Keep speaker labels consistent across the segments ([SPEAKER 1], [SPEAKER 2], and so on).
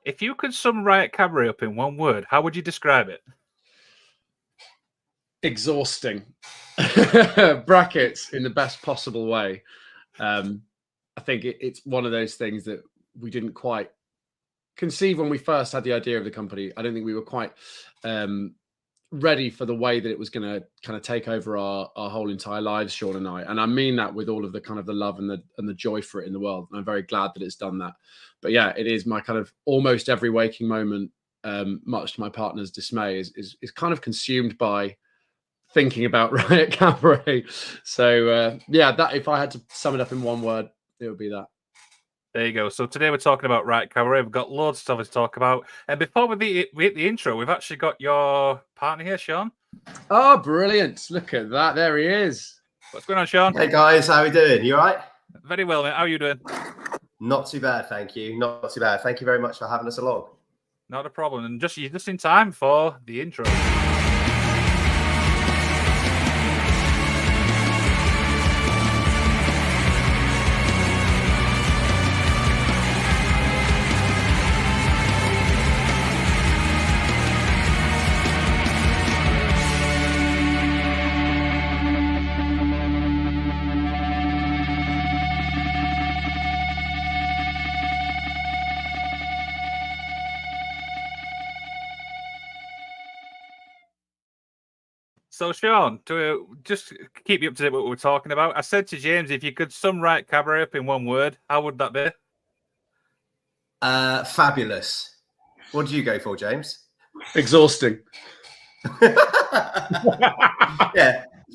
[SPEAKER 1] If you could sum Riot Cabaret up in one word, how would you describe it?
[SPEAKER 2] Exhausting. Brackets in the best possible way. I think it's one of those things that we didn't quite conceive when we first had the idea of the company. I don't think we were quite ready for the way that it was going to kind of take over our whole entire lives, Sean and I. And I mean that with all of the kind of the love and the joy for it in the world. And I'm very glad that it's done that. But yeah, it is my kind of almost every waking moment, much to my partner's dismay, is kind of consumed by thinking about Riot Cabaret. So yeah, that if I had to sum it up in one word, it would be that.
[SPEAKER 1] There you go. So today we're talking about Riot Cabaret. We've got loads of stuff to talk about. And before we hit the intro, we've actually got your partner here, Sean.
[SPEAKER 2] Oh, brilliant. Look at that. There he is.
[SPEAKER 1] What's going on, Sean?
[SPEAKER 3] Hey, guys. How are we doing? You all right?
[SPEAKER 1] Very well, mate. How are you doing?
[SPEAKER 3] Not too bad, thank you. Not too bad. Thank you very much for having us along.
[SPEAKER 1] Not a problem. And you're just in time for the intro. So, Sean, to just keep you up to date with what we're talking about, I said to James, if you could sum Riot Cabaret up in one word, how would that be?
[SPEAKER 3] Fabulous. What do you go for, James?
[SPEAKER 2] Exhausting.
[SPEAKER 3] Yeah,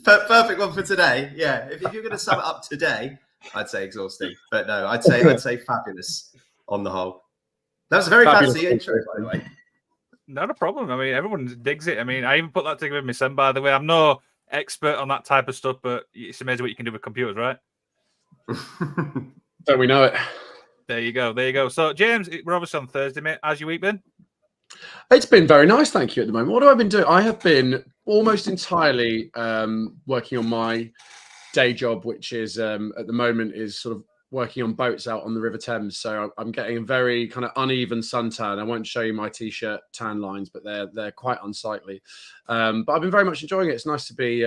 [SPEAKER 3] perfect one for today. Yeah, if you're going to sum it up today, I'd say exhausting. But no, I'd say fabulous on the whole. That was a very fancy intro, by the way.
[SPEAKER 1] Not a problem. I mean, everyone digs it. I mean, I even put that together with my son, by the way. I'm no expert on that type of stuff, but it's amazing what you can do with computers, right?
[SPEAKER 2] Don't we know it?
[SPEAKER 1] There you go. There you go. So, James, we're obviously on Thursday, mate. How's your week been?
[SPEAKER 2] It's been very nice, thank you, at the moment. What have I been doing? I have been almost entirely working on my day job, which is, at the moment, is sort of working on boats out on the River Thames. So I'm getting a very kind of uneven suntan. I won't show you my t-shirt tan lines, but they're quite unsightly. But I've been very much enjoying it. It's nice to be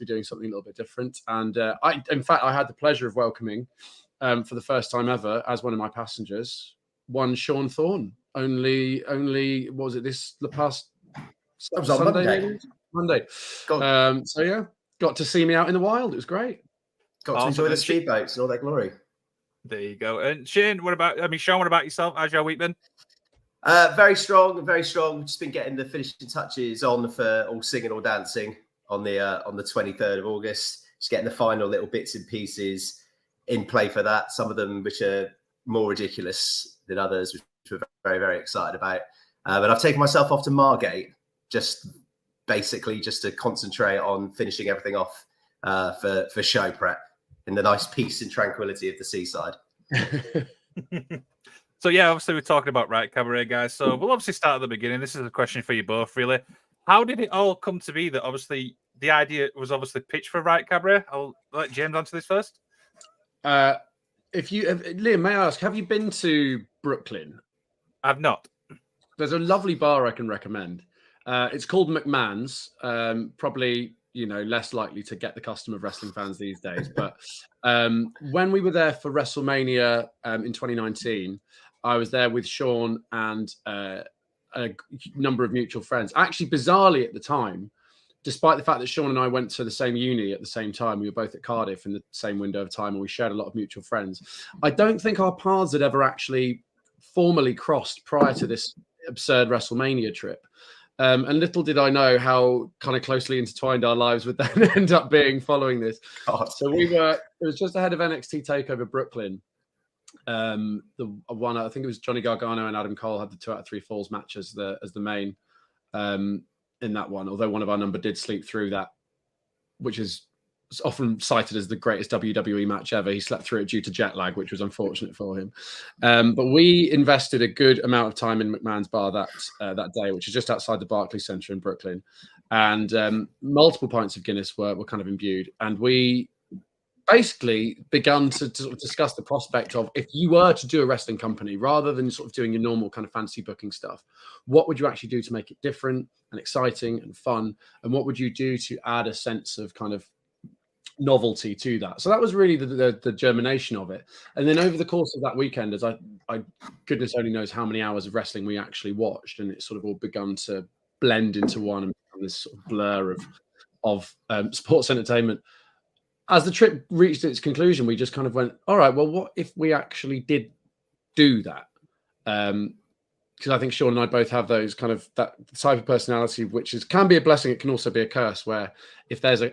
[SPEAKER 2] doing something a little bit different. And in fact, I had the pleasure of welcoming for the first time ever as one of my passengers, one Sean Thorne. Only what was it? The past
[SPEAKER 3] was on
[SPEAKER 2] Monday. So yeah, got to see me out in the wild. It was great.
[SPEAKER 3] Got to enjoy the speedboats and all that glory.
[SPEAKER 1] There you go. And Shane, Sean, what about yourself? How's your week been?
[SPEAKER 3] Very strong, very strong. We've just been getting the finishing touches on for all singing or dancing on the 23rd of August. Just getting the final little bits and pieces in play for that. Some of them which are more ridiculous than others, which we're very, very excited about. But I've taken myself off to Margate just to concentrate on finishing everything off for show prep in the nice peace and tranquility of the seaside.
[SPEAKER 1] So yeah, obviously we're talking about Riot Cabaret, guys. So we'll obviously start at the beginning. This is a question for you both, really. How did it all come to be that obviously the idea was obviously pitched for Riot Cabaret? I'll let James answer this first.
[SPEAKER 2] Liam, may I ask, have you been to Brooklyn?
[SPEAKER 1] I've not.
[SPEAKER 2] There's a lovely bar I can recommend. It's called McMahon's. Probably, less likely to get the custom of wrestling fans these days. But when we were there for WrestleMania in 2019, I was there with Sean and a number of mutual friends. Actually, bizarrely at the time, despite the fact that Sean and I went to the same uni at the same time, we were both at Cardiff in the same window of time, and we shared a lot of mutual friends. I don't think our paths had ever actually formally crossed prior to this absurd WrestleMania trip. And little did I know how kind of closely intertwined our lives would then end up being following this.
[SPEAKER 3] God.
[SPEAKER 2] So it was just ahead of NXT TakeOver Brooklyn. The one, I think it was Johnny Gargano and Adam Cole had the 2 out of 3 falls match as the main in that one, although one of our number did sleep through that, which is often cited as the greatest WWE match ever. He slept through it due to jet lag, which was unfortunate for him. But we invested a good amount of time in McMahon's bar that day, which is just outside the Barclays Center in Brooklyn. And multiple pints of Guinness were kind of imbued. And we basically begun to sort of discuss the prospect of, if you were to do a wrestling company rather than sort of doing your normal kind of fantasy booking stuff, what would you actually do to make it different and exciting and fun? And what would you do to add a sense of kind of novelty to that? So that was really the germination of it. And then over the course of that weekend, as I goodness only knows how many hours of wrestling we actually watched, and it sort of all begun to blend into one and become this sort of blur of sports entertainment. As the trip reached its conclusion, we just kind of went, all right, well, what if we actually did do that? Because I think Sean and I both have those kind of that type of personality, which can be a blessing. It can also be a curse, where if there's a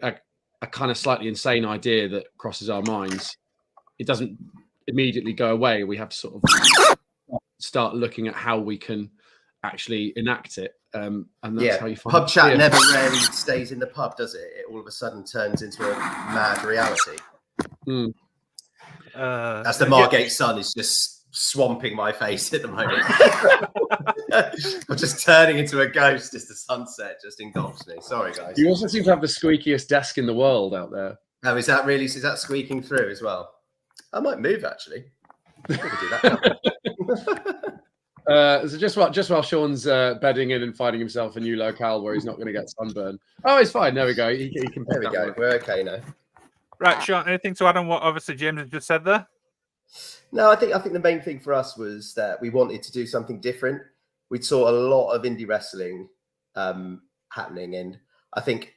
[SPEAKER 2] kind of slightly insane idea that crosses our minds, it doesn't immediately go away. We have to sort of start looking at how we can actually enact it. And that's how you find
[SPEAKER 3] pub chat never rarely stays in the pub, does it? It all of a sudden turns into a mad reality. As the Margate sun is just swamping my face at the moment. I'm just turning into a ghost as the sunset just engulfs me. Sorry, guys.
[SPEAKER 2] You also seem to have the squeakiest desk in the world out there.
[SPEAKER 3] Oh, is that squeaking through as well? I might move, actually. We could do that.
[SPEAKER 2] So just while Sean's bedding in and finding himself a new locale where he's not going to get sunburn. Oh, it's fine. There we go. He can
[SPEAKER 3] There we go. We're okay now.
[SPEAKER 1] Right, Sean, anything to add on what obviously James has just said there?
[SPEAKER 3] No, I think the main thing for us was that we wanted to do something different. We saw a lot of indie wrestling happening, and I think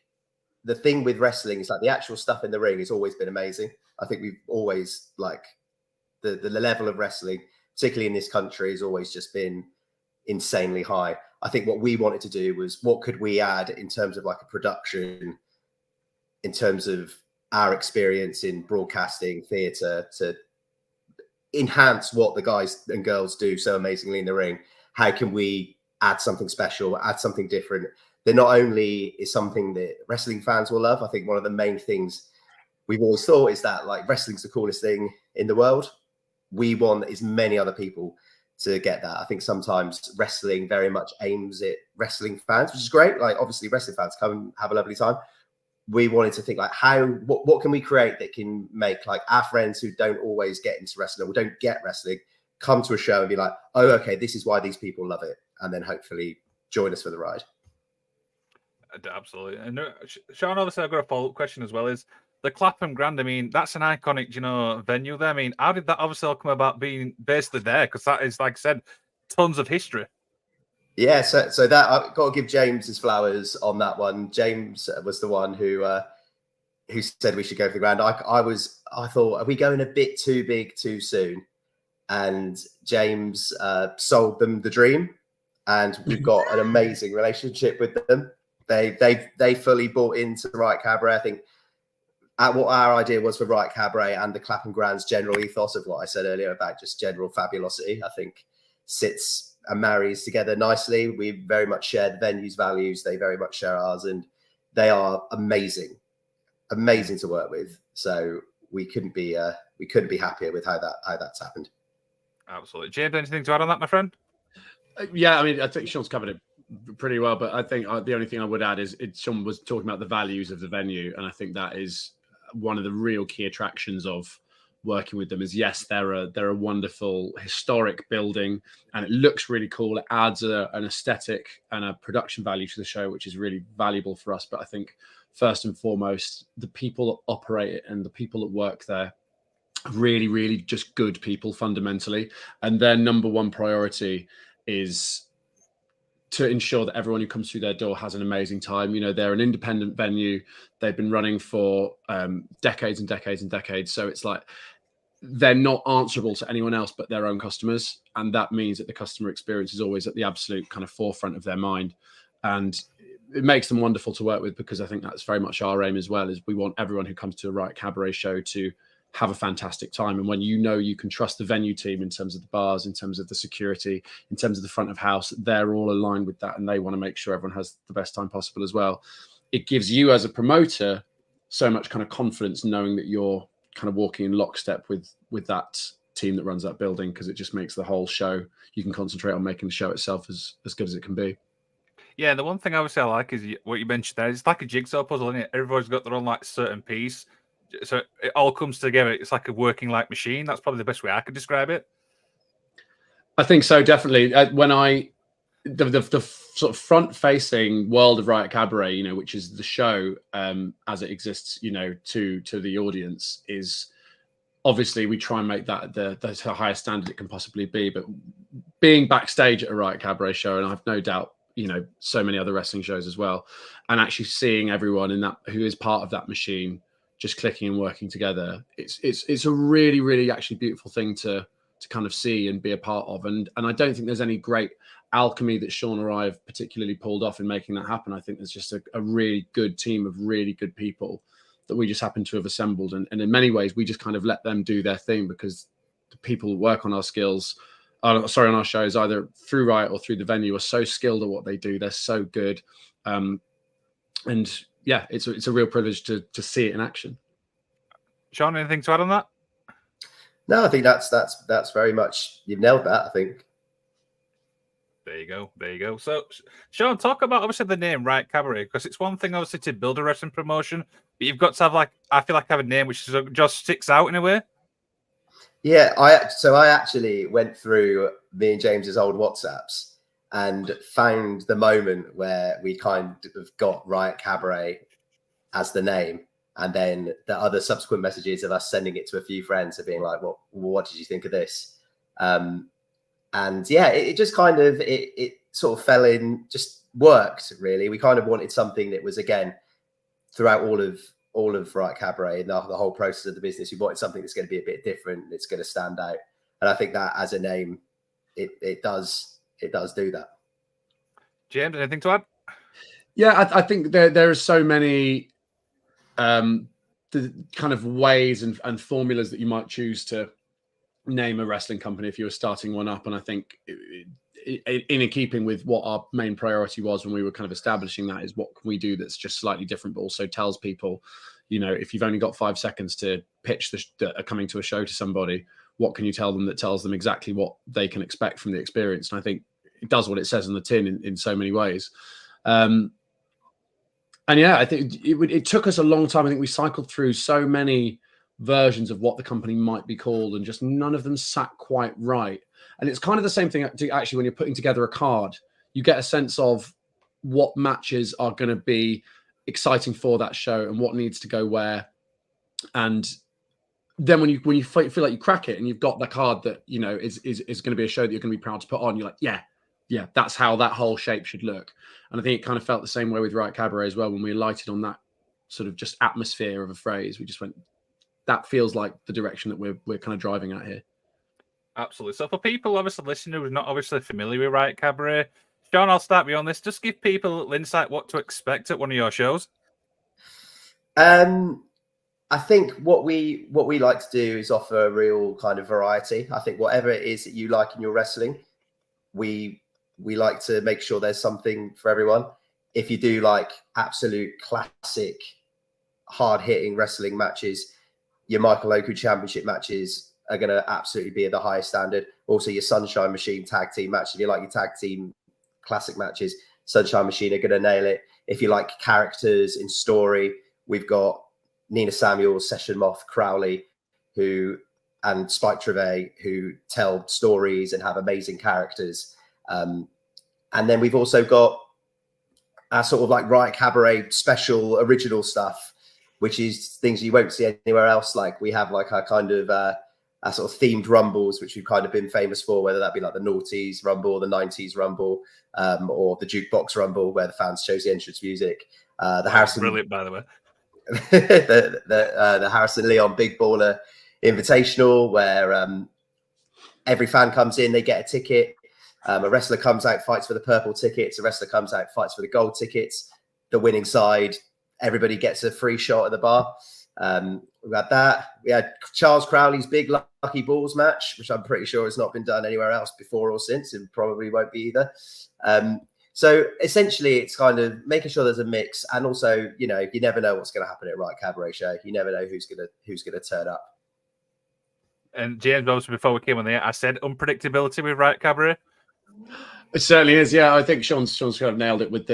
[SPEAKER 3] the thing with wrestling is like the actual stuff in the ring has always been amazing. I think we've always like the level of wrestling, particularly in this country, has always just been insanely high. I think what we wanted to do was, what could we add in terms of like a production, in terms of our experience in broadcasting, theatre, to enhance what the guys and girls do so amazingly in the ring. How can we add something special, add something different that not only is something that wrestling fans will love? I think one of the main things we've always thought is that like wrestling's the coolest thing in the world. We want as many other people to get that. I think sometimes wrestling very much aims at wrestling fans, which is great. Like obviously wrestling fans come and have a lovely time. We wanted to think like what can we create that can make like our friends who don't always get into wrestling or don't get wrestling come to a show and be like, oh, okay, this is why these people love it. And then hopefully join us for the ride.
[SPEAKER 1] Absolutely. And Sean, obviously I've got a follow-up question as well, is the Clapham Grand. I mean, that's an iconic, venue there. I mean, how did that obviously all come about being basically there? Because that is, like I said, tons of history.
[SPEAKER 3] Yeah, so that I've got to give James his flowers on that one. James was the one who said we should go for the Grand. I thought, are we going a bit too big too soon? And James sold them the dream, and we've got an amazing relationship with them. They fully bought into Riot Cabaret. I think what our idea was for Riot Cabaret and the Clapham Grand's general ethos of what I said earlier about just general fabulosity, I think sits and marries together nicely. We very much share the venue's values. They very much share ours, and they are amazing to work with. So we couldn't be happier with how that's happened.
[SPEAKER 1] Absolutely. James, anything to add on that, my friend?
[SPEAKER 2] Yeah, I mean, I think Sean's covered it pretty well, but I think the only thing I would add is Sean was talking about the values of the venue, and I think that is one of the real key attractions of working with them. Is yes, they're a wonderful historic building, and it looks really cool. It adds an aesthetic and a production value to the show, which is really valuable for us. But I think first and foremost, the people that operate it and the people that work there, really, really just good people fundamentally. And their number one priority is to ensure that everyone who comes through their door has an amazing time. They're an independent venue. They've been running for decades and decades and decades. So it's like they're not answerable to anyone else but their own customers. And that means that the customer experience is always at the absolute kind of forefront of their mind. And it makes them wonderful to work with, because I think that's very much our aim as well, is we want everyone who comes to a Riot Cabaret show to have a fantastic time. And when you can trust the venue team in terms of the bars, in terms of the security, in terms of the front of house, they're all aligned with that, and they want to make sure everyone has the best time possible as well. It gives you as a promoter so much kind of confidence knowing that you're kind of walking in lockstep with that team that runs that building, because it just makes the whole show, you can concentrate on making the show itself as good as it can be.
[SPEAKER 1] Yeah, the one thing obviously I like is what you mentioned there. It's like a jigsaw puzzle, isn't it? Everybody's got their own like certain piece. So it all comes together. It's like a working like machine. That's probably the best way I could describe it.
[SPEAKER 2] I think so, definitely. When the sort of front-facing world of Riot Cabaret, which is the show as it exists, to the audience, is obviously we try and make that the highest standard it can possibly be. But being backstage at a Riot Cabaret show, and I've no doubt, so many other wrestling shows as well, and actually seeing everyone in that who is part of that machine just clicking and working together, it's a really, really actually beautiful thing to kind of see and be a part of. And I don't think there's any great alchemy that Sean or I have particularly pulled off in making that happen. I think there's just a really good team of really good people that we just happen to have assembled. And in many ways, we just kind of let them do their thing, because the people who work on our on our shows, either through Riot or through the venue, are so skilled at what they do. They're so good. And yeah, it's a real privilege to see it in action.
[SPEAKER 1] Sean, anything to add on that?
[SPEAKER 3] No, I think that's very much, you've nailed that, I think.
[SPEAKER 1] There you go. So, Sean, talk about obviously the name Riot Cabaret, because it's one thing obviously to build a wrestling promotion, but you've got to have I feel like have a name which just sticks out in a way.
[SPEAKER 3] Yeah, I actually went through me and James's old WhatsApps and found the moment where we kind of got Riot Cabaret as the name. And then the other subsequent messages of us sending it to a few friends of being like, well, what did you think of this? And yeah, it just kind of, it sort of fell in, just worked really. We kind of wanted something that was, again, throughout all of Riot Cabaret and the whole process of the business, we wanted something that's going to be a bit different. It's going to stand out. And I think that as a name, it does do that.
[SPEAKER 1] James, anything to add?
[SPEAKER 2] Yeah, I think there are so many the kind of ways and formulas that you might choose to name a wrestling company if you were starting one up. And I think in keeping with what our main priority was when we were kind of establishing that, is what can we do that's just slightly different, but also tells people, if you've only got 5 seconds to pitch coming to a show to somebody, what can you tell them that tells them exactly what they can expect from the experience? And I think it does what it says on the tin in so many ways. And yeah, I think it took us a long time. I think we cycled through so many versions of what the company might be called, and just none of them sat quite right. And it's kind of the same thing actually when you're putting together a card. You get a sense of what matches are going to be exciting for that show and what needs to go where. And then when you feel like you crack it and you've got the card that is going to be a show that you're going to be proud to put on, you're like, yeah, that's how that whole shape should look. And I think it kind of felt the same way with Riot Cabaret as well. When we alighted on that sort of just atmosphere of a phrase, we just went, that feels like the direction that we're kind of driving at here.
[SPEAKER 1] Absolutely. So for people obviously listening who's not obviously familiar with Riot Cabaret, Sean, I'll start you on this. Just give people a little insight what to expect at one of your shows.
[SPEAKER 3] I think what we like to do is offer a real kind of variety. I think whatever it is that you like in your wrestling, we like to make sure there's something for everyone. If you do like absolute classic hard-hitting wrestling matches, your Michael Oku Championship matches are going to absolutely be at the highest standard. Also, your Sunshine Machine tag team match, if you like your tag team classic matches, Sunshine Machine are going to nail it. If you like characters in story, we've got Nina Samuels, Session Moth, Crowley, and Spike Trevay, who tell stories and have amazing characters. And then we've also got our sort of like Riot Cabaret special original stuff, which is things you won't see anywhere else. Like we have like our kind of our sort of themed rumbles, which we've kind of been famous for, whether that be like the noughties rumble, the 90s rumble, or the jukebox rumble, where the fans chose the entrance music. The Harrison,
[SPEAKER 1] brilliant, by the way.
[SPEAKER 3] the Harrison Leon Big Baller Invitational, where every fan comes in, they get a ticket. A wrestler comes out, fights for the purple tickets. A wrestler comes out, fights for the gold tickets. The winning side, everybody gets a free shot at the bar. We had that. We had Charles Crowley's big Lucky Balls match, which I'm pretty sure has not been done anywhere else before or since, and probably won't be either. So essentially, it's kind of making sure there's a mix, and also, you never know what's going to happen at a Riot Cabaret show. You never know who's gonna turn up.
[SPEAKER 1] And James, obviously, before we came on there, I said unpredictability with Riot Cabaret.
[SPEAKER 2] It certainly is. Yeah, I think Sean's kind of nailed it with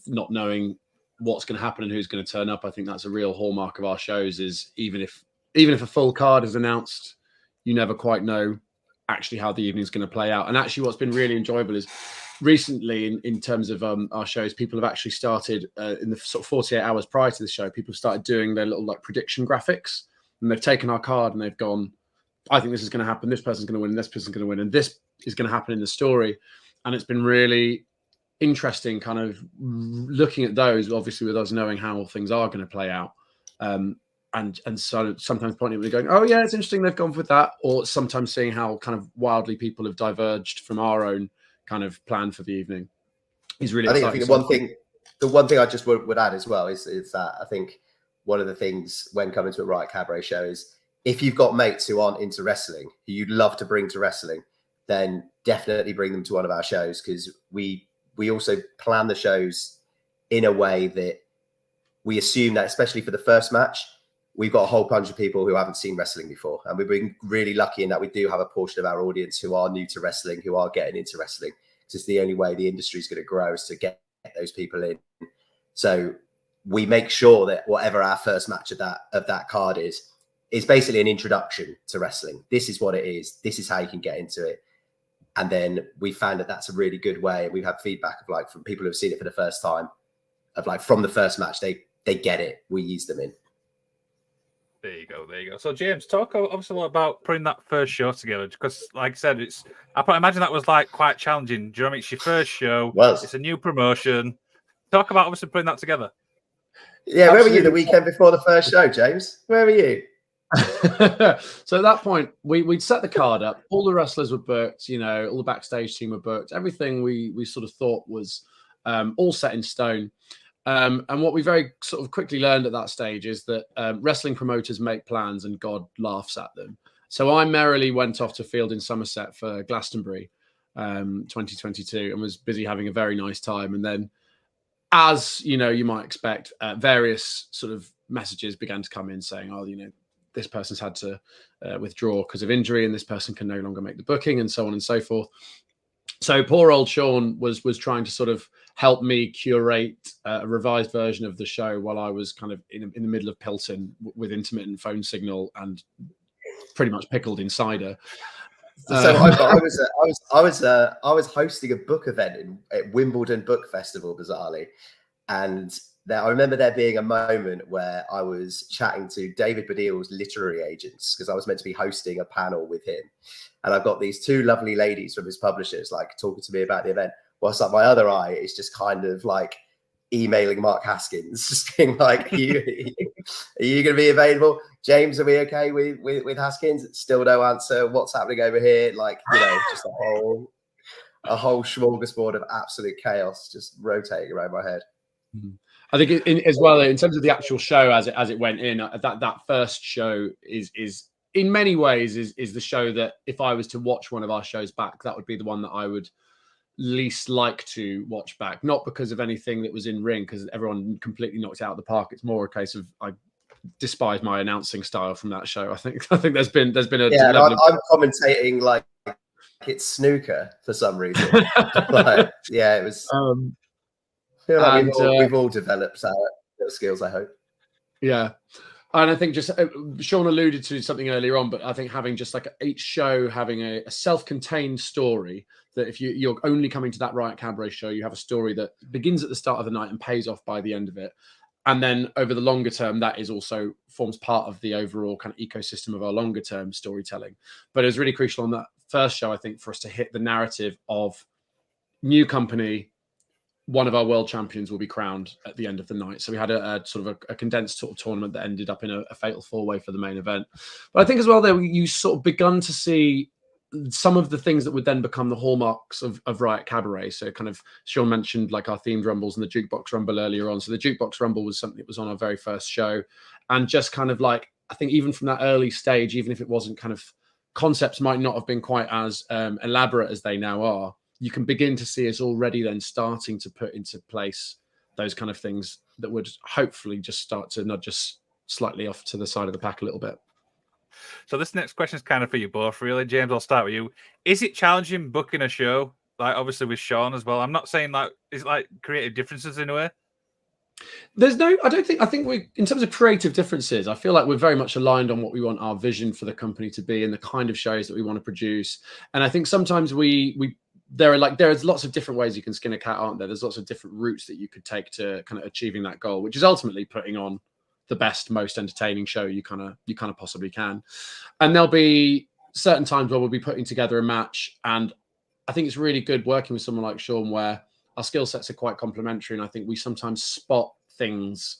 [SPEAKER 2] not knowing what's going to happen and who's going to turn up. I think that's a real hallmark of our shows. Is even if a full card is announced, you never quite know actually how the evening's going to play out. And actually, what's been really enjoyable is recently, in terms of our shows, people have actually started in the sort of 48 hours prior to the show. People have started doing their little like prediction graphics, and they've taken our card and they've gone, I think this is going to happen. This person's going to win. This person's going to win, and this is going to happen in the story. And it's been really interesting, kind of looking at those. Obviously, with us knowing how things are going to play out. And so sometimes pointing at going, oh yeah, it's interesting they've gone with that, or sometimes seeing how kind of wildly people have diverged from our own kind of plan for the evening is really exciting.
[SPEAKER 3] I think the one thing I just would add as well is that I think one of the things when coming to a Riot Cabaret show is if you've got mates who aren't into wrestling, who you'd love to bring to wrestling, then definitely bring them to one of our shows, because we also plan the shows in a way that we assume that, especially for the first match, we've got a whole bunch of people who haven't seen wrestling before. And we've been really lucky in that we do have a portion of our audience who are new to wrestling, who are getting into wrestling. It's the only way the industry is going to grow is to get those people in. So we make sure that whatever our first match of that card is basically an introduction to wrestling. This is what it is. This is how you can get into it. And then we found that that's a really good way. We've had feedback of like from people who have seen it for the first time, of like from the first match, they get it. We use them in.
[SPEAKER 1] There you go. So, James, talk obviously about putting that first show together, because, like I said, I imagine that was like quite challenging. Do you know what I mean? It's your first show. It's a new promotion. Talk about obviously putting that together.
[SPEAKER 3] Yeah, where were you the weekend before the first show, James? Where were you?
[SPEAKER 2] So at that point, we'd set the card up. All the wrestlers were booked. You know, all the backstage team were booked. Everything we sort of thought was all set in stone. And what we very sort of quickly learned at that stage is that wrestling promoters make plans and God laughs at them. So I merrily went off to field in Somerset for Glastonbury 2022 and was busy having a very nice time. And then, as you know, you might expect, various sort of messages began to come in saying, oh, you know, this person's had to withdraw because of injury and this person can no longer make the booking and so on and so forth. So poor old Sean was trying to sort of help me curate a revised version of the show while I was kind of in the middle of Pilsen with intermittent phone signal and pretty much pickled in cider.
[SPEAKER 3] So I was hosting a book event at Wimbledon Book Festival, bizarrely, and I remember there being a moment where I was chatting to David Baddiel's literary agents because I was meant to be hosting a panel with him. And I've got these two lovely ladies from his publishers like talking to me about the event. Whilst like my other eye is just kind of like emailing Mark Haskins, just being like, are you going to be available? James, are we okay with Haskins? Still no answer. What's happening over here? Like, you know, just a whole smorgasbord of absolute chaos just rotating around my head.
[SPEAKER 2] I think as well, in terms of the actual show as it went in, that first show is in many ways is the show that if I was to watch one of our shows back, that would be the one that I would least like to watch back. Not because of anything that was in ring, because everyone completely knocked it out of the park. It's more a case of I despise my announcing style from that show. I think there's been a
[SPEAKER 3] I'm commentating like it's snooker for some reason. Like, yeah, it was. I feel like we've all developed our skills, I hope.
[SPEAKER 2] Yeah. And I think just Sean alluded to something earlier on, but I think having just like each show having a self-contained story, that if you're only coming to that Riot Cabaret show, you have a story that begins at the start of the night and pays off by the end of it. And then over the longer term, that is also forms part of the overall kind of ecosystem of our longer term storytelling. But it was really crucial on that first show, I think, for us to hit the narrative of new company. One of our world champions will be crowned at the end of the night. So we had a sort of a condensed sort of tournament that ended up in a fatal four-way for the main event. But I think as well there, you sort of begun to see some of the things that would then become the hallmarks of Riot Cabaret. So kind of Sean mentioned like our themed rumbles and the jukebox rumble earlier on. So the jukebox rumble was something that was on our very first show. And just kind of like, I think even from that early stage, even if it wasn't kind of concepts might not have been quite as elaborate as they now are, you can begin to see us already then starting to put into place those kind of things that would hopefully just start to nudge us slightly off to the side of the pack a little bit.
[SPEAKER 1] So this next question is kind of for you both, really. James, I'll start with you. Is it challenging booking a show? Like obviously with Sean as well. I'm not saying like, is it like creative differences in a way?
[SPEAKER 2] I think we, in terms of creative differences, I feel like we're very much aligned on what we want our vision for the company to be and the kind of shows that we want to produce. And I think sometimes there's lots of different ways you can skin a cat, aren't there? There's lots of different routes that you could take to kind of achieving that goal, which is ultimately putting on the best, most entertaining show you kind of possibly can. And there'll be certain times where we'll be putting together a match, and I think it's really good working with someone like Sean, where our skill sets are quite complementary, and I think we sometimes spot things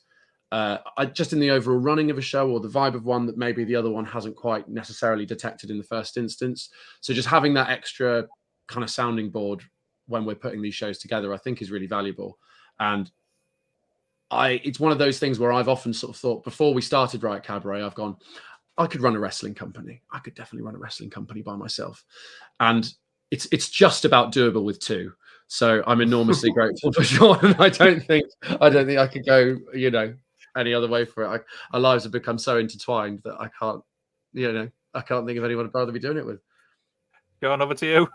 [SPEAKER 2] just in the overall running of a show or the vibe of one that maybe the other one hasn't quite necessarily detected in the first instance. So just having that extra kind of sounding board when we're putting these shows together, I think is really valuable. And it's one of those things where I've often sort of thought, before we started Riot Cabaret, I've gone, I could run a wrestling company. I could definitely run a wrestling company by myself. And it's just about doable with two. So I'm enormously grateful for Sean. And I don't think I could go, any other way for it. Our lives have become so intertwined that I can't think of anyone I'd rather be doing it with.
[SPEAKER 1] Go on, over to you.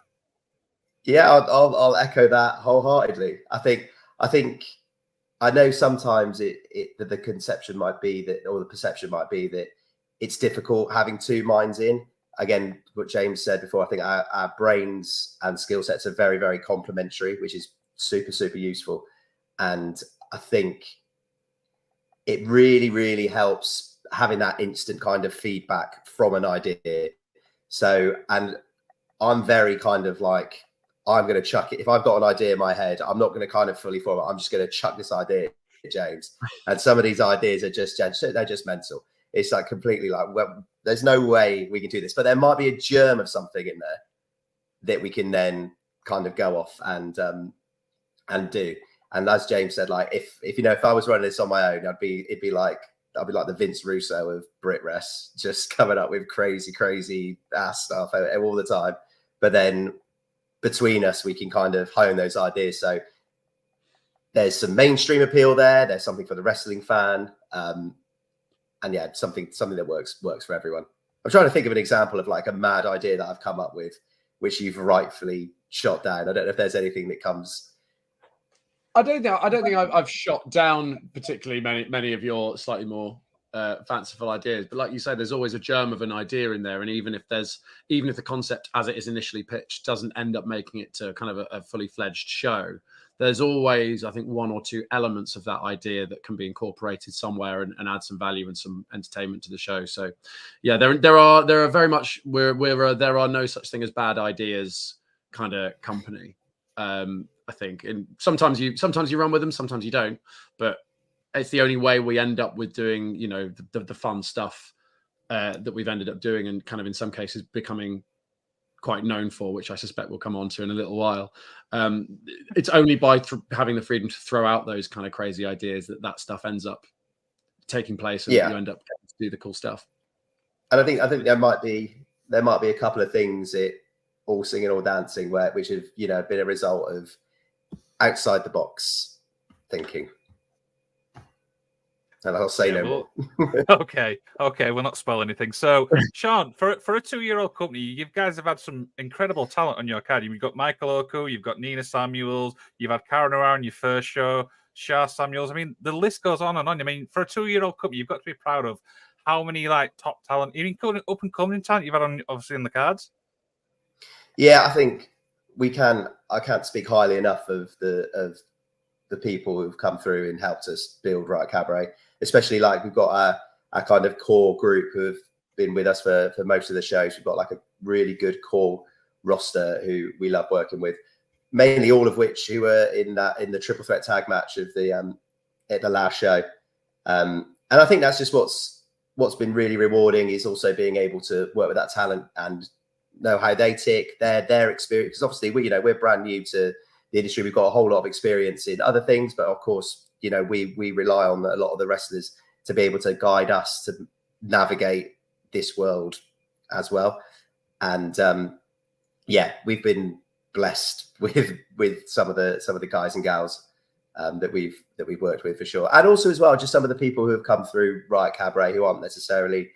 [SPEAKER 3] Yeah, I'll echo that wholeheartedly. I know sometimes the conception might be that, or the perception might be that it's difficult having two minds in. Again, what James said before, I think our brains and skill sets are very, very complementary, which is super, super useful. And I think it really, really helps having that instant kind of feedback from an idea. So, and I'm very kind of like, I'm going to chuck it. If I've got an idea in my head, I'm not going to kind of fully form it. I'm just going to chuck this idea, James. And some of these ideas are they're just mental. It's like completely like, well, there's no way we can do this, but there might be a germ of something in there that we can then kind of go off and do. And as James said, like if I was running this on my own, I'd be like the Vince Russo of Brit Rest, just coming up with crazy ass stuff all the time. But then between us, we can kind of hone those ideas. So there's some mainstream appeal there. There's something for the wrestling fan. And yeah, something that works for everyone. I'm trying to think of an example of like a mad idea that I've come up with, which you've rightfully shot down. I don't know if there's anything that comes.
[SPEAKER 2] I don't think I've shot down particularly many of your slightly more fanciful ideas, but like you say, there's always a germ of an idea in there, and even if the concept as it is initially pitched doesn't end up making it to kind of a fully fledged show, there's always, I think, one or two elements of that idea that can be incorporated somewhere and add some value and some entertainment to the show. So yeah, there are very much there are no such thing as bad ideas kind of company. I think, and sometimes you run with them, sometimes you don't, but it's the only way we end up with doing, the fun stuff that we've ended up doing, and kind of in some cases becoming quite known for, which I suspect we'll come on to in a little while. It's only by having the freedom to throw out those kind of crazy ideas that stuff ends up taking place, and you end up getting to do the cool stuff.
[SPEAKER 3] And I think there might be a couple of things at All Singing All Dancing which have been a result of outside the box thinking. And I'll say no more.
[SPEAKER 1] Okay, we'll not spoil anything. So, Sean, for a 2-year-old company, you guys have had some incredible talent on your card. You've got Michael Oku, you've got Nina Samuels, you've had Karen O'Hara on your first show, Shah Samuels. I mean, the list goes on and on. I mean, for a 2-year-old company, you've got to be proud of how many like top talent, even up and coming talent you've had on the cards.
[SPEAKER 3] Yeah, I think we can. I can't speak highly enough of the people who've come through and helped us build Riot Cabaret. Especially like we've got our kind of core group who have been with us for most of the shows. We've got like a really good core roster who we love working with. Mainly all of which who were in the triple threat tag match of at the last show. And I think that's just what's been really rewarding, is also being able to work with that talent and know how they tick, their experience. Because obviously we're brand new to the industry. We've got a whole lot of experience in other things, but of course, we rely on a lot of the wrestlers to be able to guide us to navigate this world as well. And we've been blessed with some of the guys and gals that we've worked with for sure. And also as well, just some of the people who have come through Riot Cabaret who aren't necessarily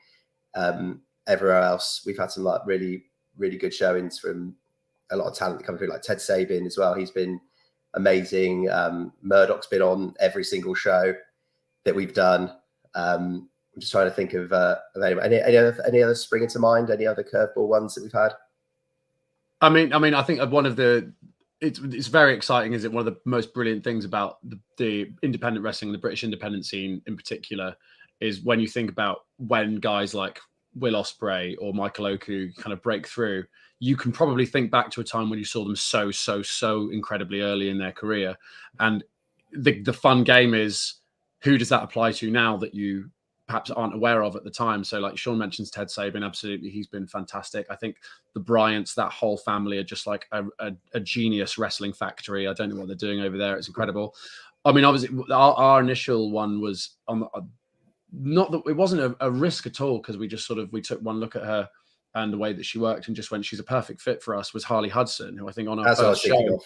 [SPEAKER 3] everywhere else. We've had some like really, really good showings from a lot of talent coming through, like Ted Sabin as well. He's been amazing. Murdoch's been on every single show that we've done. I'm just trying to think of any other spring into mind, any other curveball ones that we've had.
[SPEAKER 2] I mean, I think one of the it's very exciting. Is it one of the most brilliant things about the independent wrestling, the British independent scene in particular, is when you think about when guys like Will Ospreay or Michael Oku kind of break through. You can probably think back to a time when you saw them so incredibly early in their career, and the fun game is who does that apply to now that you perhaps aren't aware of at the time. So like Sean mentions Ted Sabin, absolutely, he's been fantastic. I think the Bryants, that whole family, are just like a genius wrestling factory. I don't know what they're doing over there. It's incredible. I mean, obviously our initial one was on not that it wasn't a risk at all, because we took one look at her and the way that she worked and just went, she's a perfect fit for us, was Harley Hudson, who I think on our first show,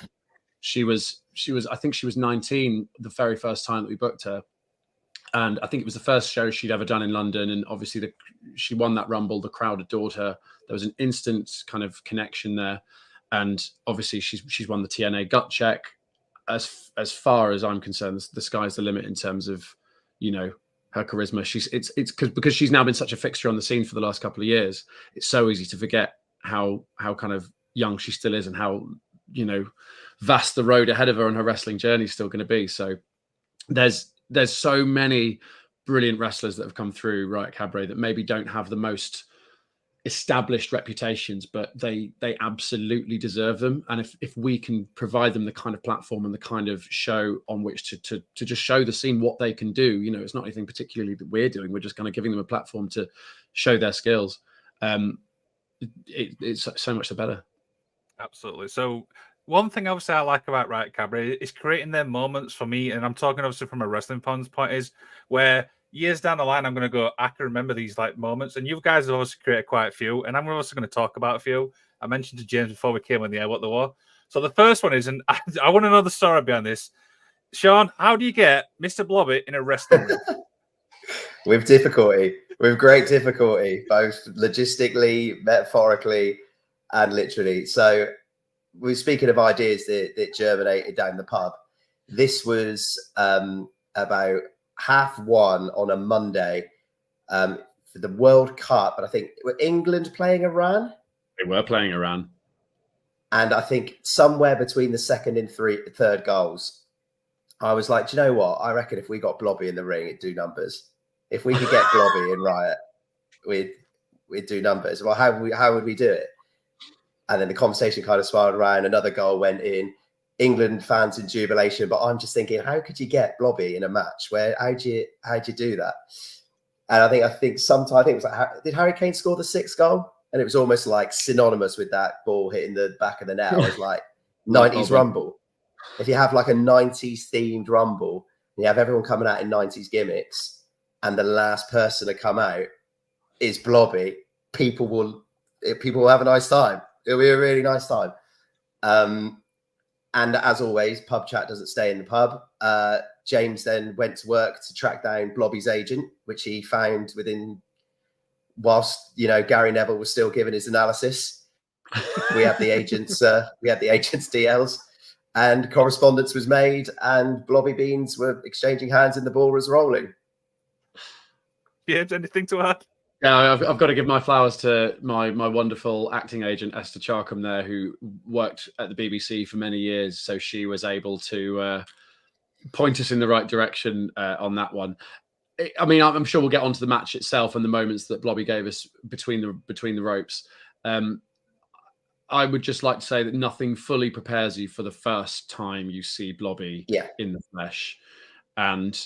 [SPEAKER 2] she was I think she was 19 the very first time that we booked her. And I think it was the first show she'd ever done in London. And obviously she won that Rumble. The crowd adored her. There was an instant kind of connection there. And obviously she's won the TNA gut check. As far as I'm concerned, the sky's the limit in terms of, you know, her charisma. It's because she's now been such a fixture on the scene for the last couple of years. It's so easy to forget how kind of young she still is and how, you know, vast the road ahead of her on her wrestling journey is still going to be. So there's so many brilliant wrestlers that have come through Riot Cabaret that maybe don't have the most established reputations, but they absolutely deserve them. And if we can provide them the kind of platform and the kind of show on which to just show the scene what they can do, you know, it's not anything particularly that we're doing. We're just kind of giving them a platform to show their skills. It's so much the better.
[SPEAKER 1] Absolutely. So one thing obviously I like about Riot Cabaret is creating their moments for me, and I'm talking obviously from a wrestling fan's point, is where years down the line I'm going to go, I can remember these like moments, and you guys have obviously created quite a few, and I'm also going to talk about a few. I mentioned to James before we came on the air what they were. So the first one is, and I want to know the story behind this. Sean, how do you get Mr. Blobby in a wrestling ring?
[SPEAKER 3] With great difficulty, both logistically, metaphorically, and literally. So we're speaking of ideas that germinated down the pub. This was about 1:30 on a Monday for the World Cup, and I think were England playing Iran?
[SPEAKER 2] They were playing Iran,
[SPEAKER 3] and I think somewhere between the second and third goals, I was like, do you know what? I reckon if we got Blobby in the ring, it'd do numbers. If we could get Blobby in Riot, we'd do numbers. Well, how would we do it? And then the conversation kind of spiraled around. Another goal went in. England fans in jubilation, but I'm just thinking, how could you get Blobby in a match? How'd you do that? And I think sometime, it was like, did Harry Kane score the 6th goal? And it was almost like synonymous with that ball hitting the back of the net. I was like, 90s Rumble. If you have like a 90s themed Rumble, and you have everyone coming out in 90s gimmicks, and the last person to come out is Blobby, people will have a nice time. It'll be a really nice time. And as always, pub chat doesn't stay in the pub. James then went to work to track down Blobby's agent, which he found whilst, you know, Gary Neville was still giving his analysis. We had the agent's DLs, and correspondence was made, and Blobby Beans were exchanging hands and the ball was rolling.
[SPEAKER 1] Yeah, anything to add?
[SPEAKER 2] Yeah, I've got to give my flowers to my wonderful acting agent, Esther Charkham there, who worked at the BBC for many years. So she was able to point us in the right direction on that one. I mean, I'm sure we'll get onto the match itself and the moments that Blobby gave us between the ropes. I would just like to say that nothing fully prepares you for the first time you see Blobby in the flesh. And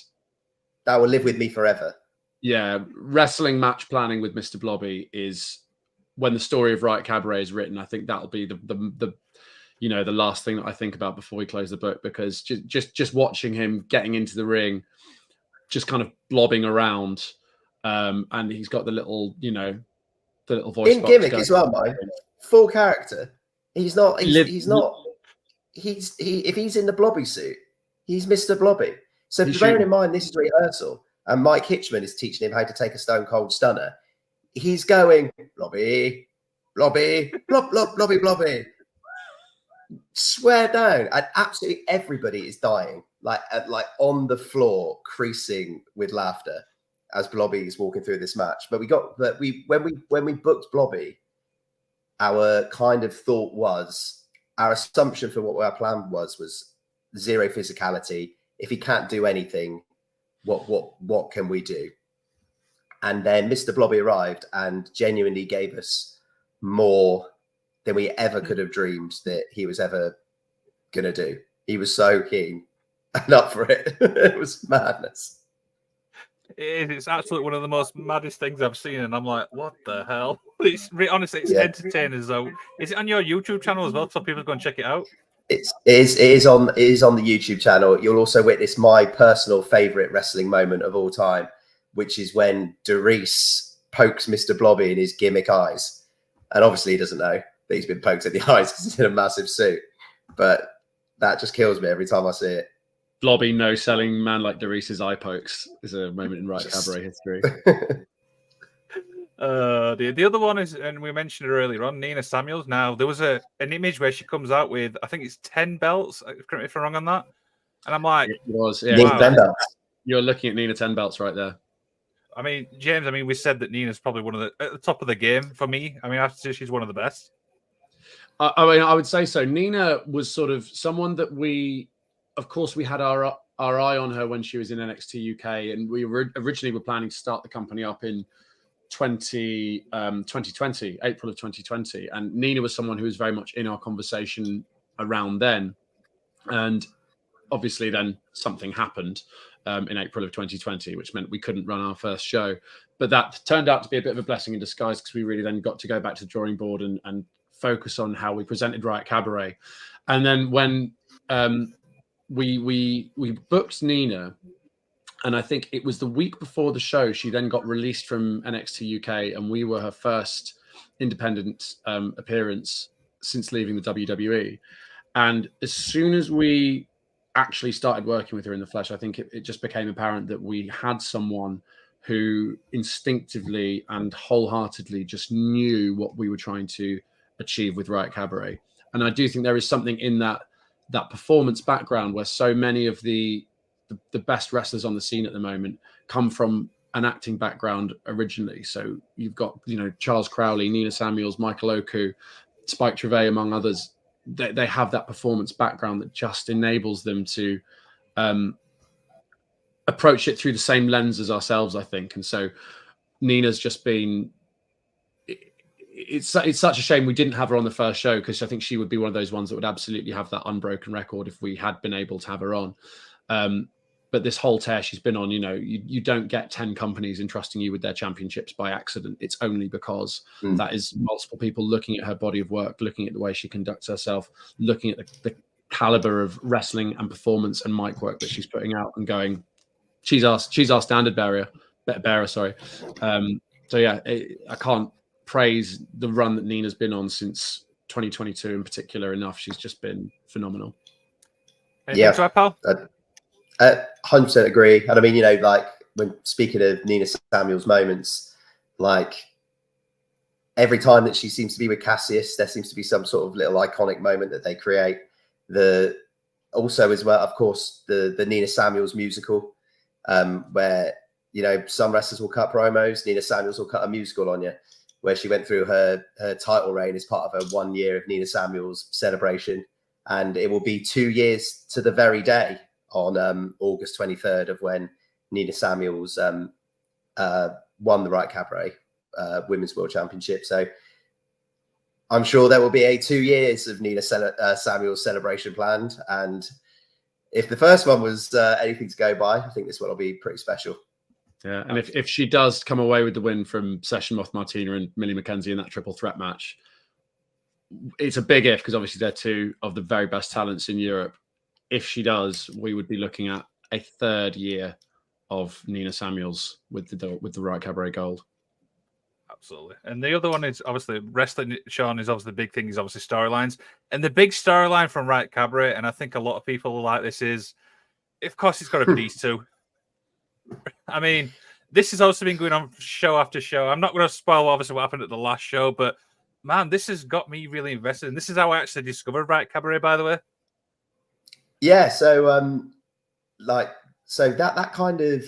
[SPEAKER 3] that will live with me forever.
[SPEAKER 2] Yeah, wrestling match planning with Mr. Blobby is, when the story of Riot Cabaret is written, I think that'll be the last thing that I think about before we close the book, because just watching him getting into the ring, just kind of blobbing around, and he's got the little voice
[SPEAKER 3] in
[SPEAKER 2] box
[SPEAKER 3] gimmick
[SPEAKER 2] going
[SPEAKER 3] as well, mate. Full character. If he's in the Blobby suit, he's Mr. Blobby. So bearing in mind this is rehearsal, and Mike Hitchman is teaching him how to take a Stone Cold Stunner. He's going, Blobby, Blobby, Blob, Blob, Blobby, Blobby. Swear down, and absolutely everybody is dying, like on the floor, creasing with laughter as Blobby is walking through this match. But when we booked Blobby, our kind of thought was, our assumption for what our plan was zero physicality. If he can't do anything, what can we do? And then Mr. Blobby arrived and genuinely gave us more than we ever could have dreamed that he was ever going to do. He was so keen and up for it. It was madness.
[SPEAKER 1] It's absolutely one of the most maddest things I've seen, and I'm like, what the hell? It's honestly, it's
[SPEAKER 3] Yeah.
[SPEAKER 1] entertaining. So, is it on your YouTube channel as well, so people go and check it out?
[SPEAKER 3] It is on the YouTube channel. You'll also witness my personal favorite wrestling moment of all time, which is when Doris pokes Mr. Blobby in his gimmick eyes, and obviously he doesn't know that he's been poked in the eyes because he's in a massive suit. But that just kills me every time I see it.
[SPEAKER 2] Blobby no selling man like Doris's eye pokes is a moment in Riot Cabaret history.
[SPEAKER 1] The other one is, and we mentioned it earlier on, Nina Samuels. Now there was an image where she comes out with, I think it's 10 belts. Correct me if I'm wrong on that. And I'm like,
[SPEAKER 2] it was, yeah.
[SPEAKER 3] Wow. 10 belts.
[SPEAKER 2] You're looking at Nina 10 belts right there.
[SPEAKER 1] I mean, James, we said that Nina's probably one of at the top of the game for me. I mean, I have to say she's one of the best.
[SPEAKER 2] I would say so. Nina was sort of someone that of course, we had our eye on her when she was in NXT UK, and we originally were planning to start the company up in 2020, April of 2020. And Nina was someone who was very much in our conversation around then. And obviously then something happened in April of 2020, which meant we couldn't run our first show. But that turned out to be a bit of a blessing in disguise, because we really then got to go back to the drawing board and focus on how we presented Riot Cabaret. And then when we booked Nina, and I think it was the week before the show, she then got released from NXT UK, and we were her first independent appearance since leaving the WWE. And as soon as we actually started working with her in the flesh, I think it just became apparent that we had someone who instinctively and wholeheartedly just knew what we were trying to achieve with Riot Cabaret. And I do think there is something in that performance background, where so many of the best wrestlers on the scene at the moment come from an acting background originally. So you've got, Charles Crowley, Nina Samuels, Michael Oku, Spike Trevay, among others. They have that performance background that just enables them to approach it through the same lens as ourselves, I think. And so Nina's just been, it's such a shame we didn't have her on the first show, because I think she would be one of those ones that would absolutely have that unbroken record if we had been able to have her on. But this whole tear she's been on, you don't get 10 companies entrusting you with their championships by accident. It's only because that is multiple people looking at her body of work, looking at the way she conducts herself, looking at the caliber of wrestling and performance and mic work that she's putting out, and going, she's our standard bearer. So yeah, I can't praise the run that Nina's been on since 2022 in particular enough. She's just been phenomenal.
[SPEAKER 1] Anything to add, pal?
[SPEAKER 3] 100% agree. And I mean, like, when speaking of Nina Samuels moments, like, every time that she seems to be with Cassius, there seems to be some sort of little iconic moment that they create. Also as well, of course, the Nina Samuels musical, where, some wrestlers will cut promos. Nina Samuels will cut a musical on you, where she went through her title reign as part of her 1 year of Nina Samuels celebration. And it will be 2 years to the very day on August 23rd of when Nina Samuels won the Riot Cabaret Women's World Championship. So I'm sure there will be a 2 years of Nina Samuels celebration planned. And if the first one was anything to go by, I think this one will be pretty special.
[SPEAKER 2] Yeah, and if she does come away with the win from Session Moth Martina and Millie McKenzie in that triple threat match, it's a big if, because obviously they're two of the very best talents in Europe. If she does, we would be looking at a third year of Nina Samuels with the Riot Cabaret Gold.
[SPEAKER 1] Absolutely. And the other one is obviously wrestling, Sean, is obviously the big thing, is obviously storylines. And the big storyline from Riot Cabaret, and I think a lot of people like this, is, of course, it's got to be these two. I mean, this has also been going on show after show. I'm not going to spoil, obviously, what happened at the last show, but man, this has got me really invested. And this is how I actually discovered Riot Cabaret, by the way.
[SPEAKER 3] Yeah, so that kind of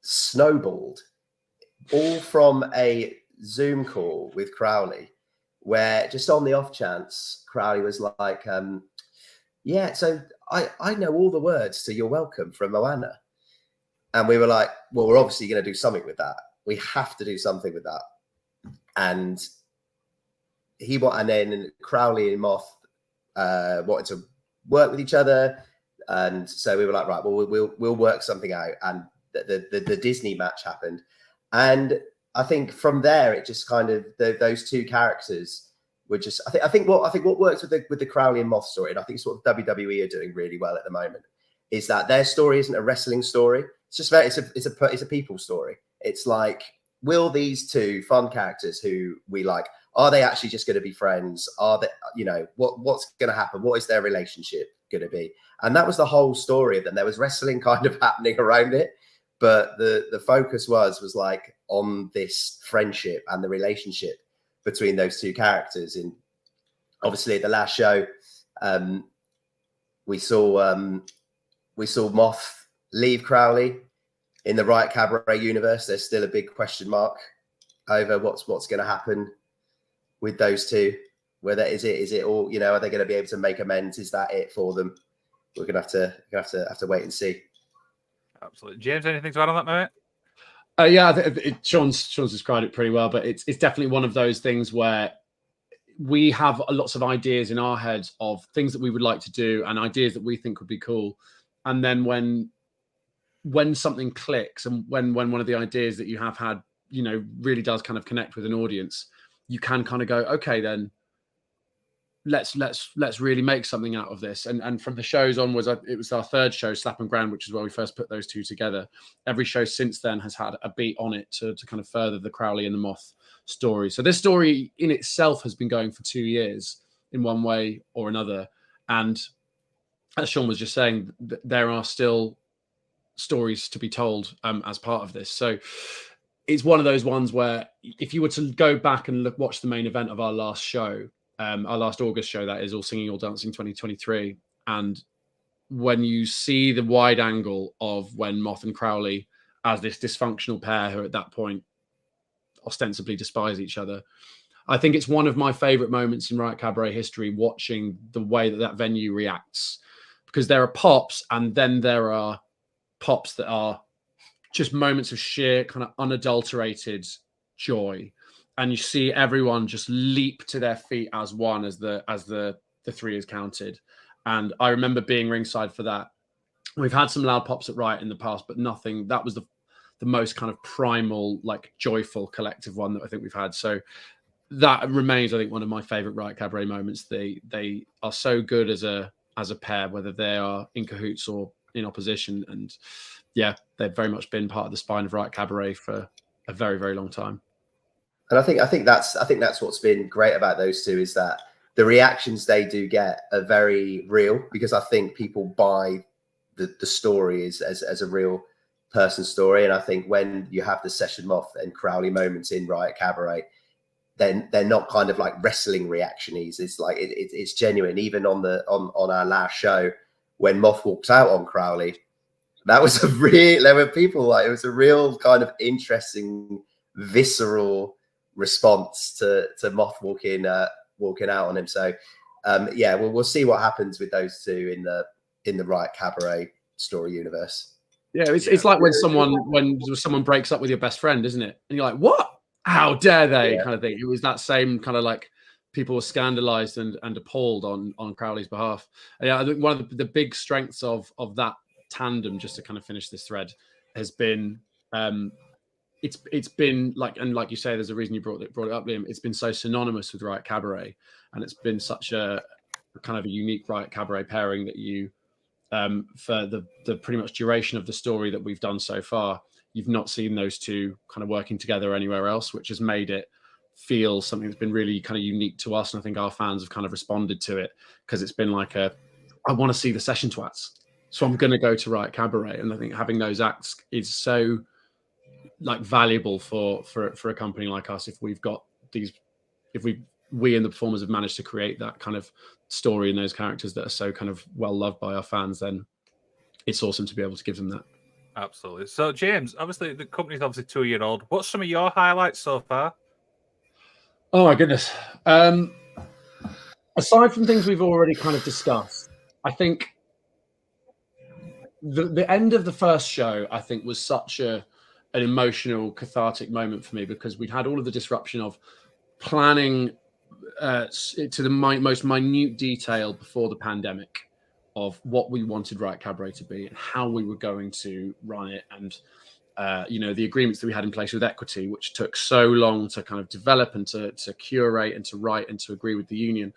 [SPEAKER 3] snowballed all from a Zoom call with Crowley, where just on the off chance, Crowley was like, yeah, so I know all the words to You're Welcome from Moana. And we were like, well, we're obviously going to do something with that. We have to do something with that. And then Crowley and Moth wanted to work with each other. And so we were like, right, well, we'll work something out. And the Disney match happened. And I think from there, it just kind of those two characters were just. I think what works with the Crowley and Moth story, and I think it's what WWE are doing really well at the moment, is that their story isn't a wrestling story. It's just it's a people story. It's like, will these two fun characters who we like, are they actually just going to be friends? Are they, what's going to happen? What is their relationship going to be? And that was the whole story of them. There was wrestling kind of happening around it, but the focus was like on this friendship and the relationship between those two characters. And obviously at the last show, we saw Moth leave Crowley. In the Riot Cabaret universe, there's still a big question mark over what's going to happen with those two. Whether is it all, are they going to be able to make amends? Is that it for them? We're gonna have to wait and see.
[SPEAKER 1] Absolutely. James, anything to add on that, mate?
[SPEAKER 2] Yeah, Sean's described it pretty well, but it's definitely one of those things where we have lots of ideas in our heads of things that we would like to do and ideas that we think would be cool. And then when something clicks and when one of the ideas that you have had, really does kind of connect with an audience, you can kind of go, okay, then let's really make something out of this. And from the shows onwards, it was our third show, Slap and Grand, which is where we first put those two together. Every show since then has had a beat on it to kind of further the Crowley and the Moth story. So this story in itself has been going for 2 years in one way or another. And as Sean was just saying, there are still stories to be told as part of this. So it's one of those ones where if you were to go back and watch the main event of our last show, our last August show, that is All Singing, All Dancing 2023. And when you see the wide angle of when Moth and Crowley, as this dysfunctional pair who at that point ostensibly despise each other, I think it's one of my favorite moments in Riot Cabaret history, watching the way that venue reacts, because there are pops and then there are pops that are just moments of sheer kind of unadulterated joy. And you see everyone just leap to their feet as one, as the three is counted. And I remember being ringside for that. We've had some loud pops at Riot in the past, but nothing. That was the most kind of primal, like joyful, collective one that I think we've had. So that remains, I think, one of my favorite Riot Cabaret moments. They are so good as a pair, whether they are in cahoots or in opposition. And yeah, they've very much been part of the spine of Riot Cabaret for a very, very long time.
[SPEAKER 3] And I think that's what's been great about those two, is that the reactions they do get are very real, because I think people buy the story as a real person story. And I think when you have the Session Moth and Crowley moments in Riot Cabaret, then they're not kind of like wrestling reactionies. It's like it's genuine. Even on our last show, when Moth walked out on Crowley, that was there were people like, it was a real kind of interesting, visceral response to Moth walking out on him. So yeah, we'll see what happens with those two in the Riot Cabaret story universe.
[SPEAKER 2] Yeah, it's like when someone breaks up with your best friend, isn't it? And you're like, what? How dare they? Kind of thing. It was that same kind of like, people were scandalized and appalled on Crowley's behalf. And yeah, I think one of the big strengths of that tandem, just to kind of finish this thread, has been it's been like, and like you say, there's a reason you brought it up, Liam. It's been so synonymous with Riot Cabaret, and it's been such a kind of a unique Riot Cabaret pairing that you for the pretty much duration of the story that we've done so far, you've not seen those two kind of working together anywhere else, which has made it feel something that's been really kind of unique to us. And I think our fans have kind of responded to it, because it's been like I want to see the Session Twats, so I'm going to go to Riot Cabaret. And I think having those acts is so like valuable for a company like us. If we've got these, if we we and the performers have managed to create that kind of story and those characters that are so kind of well loved by our fans, then it's awesome to be able to give them that.
[SPEAKER 1] Absolutely. So, James, obviously the company's obviously 2-year-old. What's some of your highlights so far?
[SPEAKER 2] Oh my goodness. Aside from things we've already kind of discussed, I think the end of the first show, I think, was such an emotional, cathartic moment for me, because we'd had all of the disruption of planning to the most minute detail before the pandemic of what we wanted Riot Cabaret to be and how we were going to run it, and the agreements that we had in place with Equity, which took so long to kind of develop and to curate and to write and to agree with the union.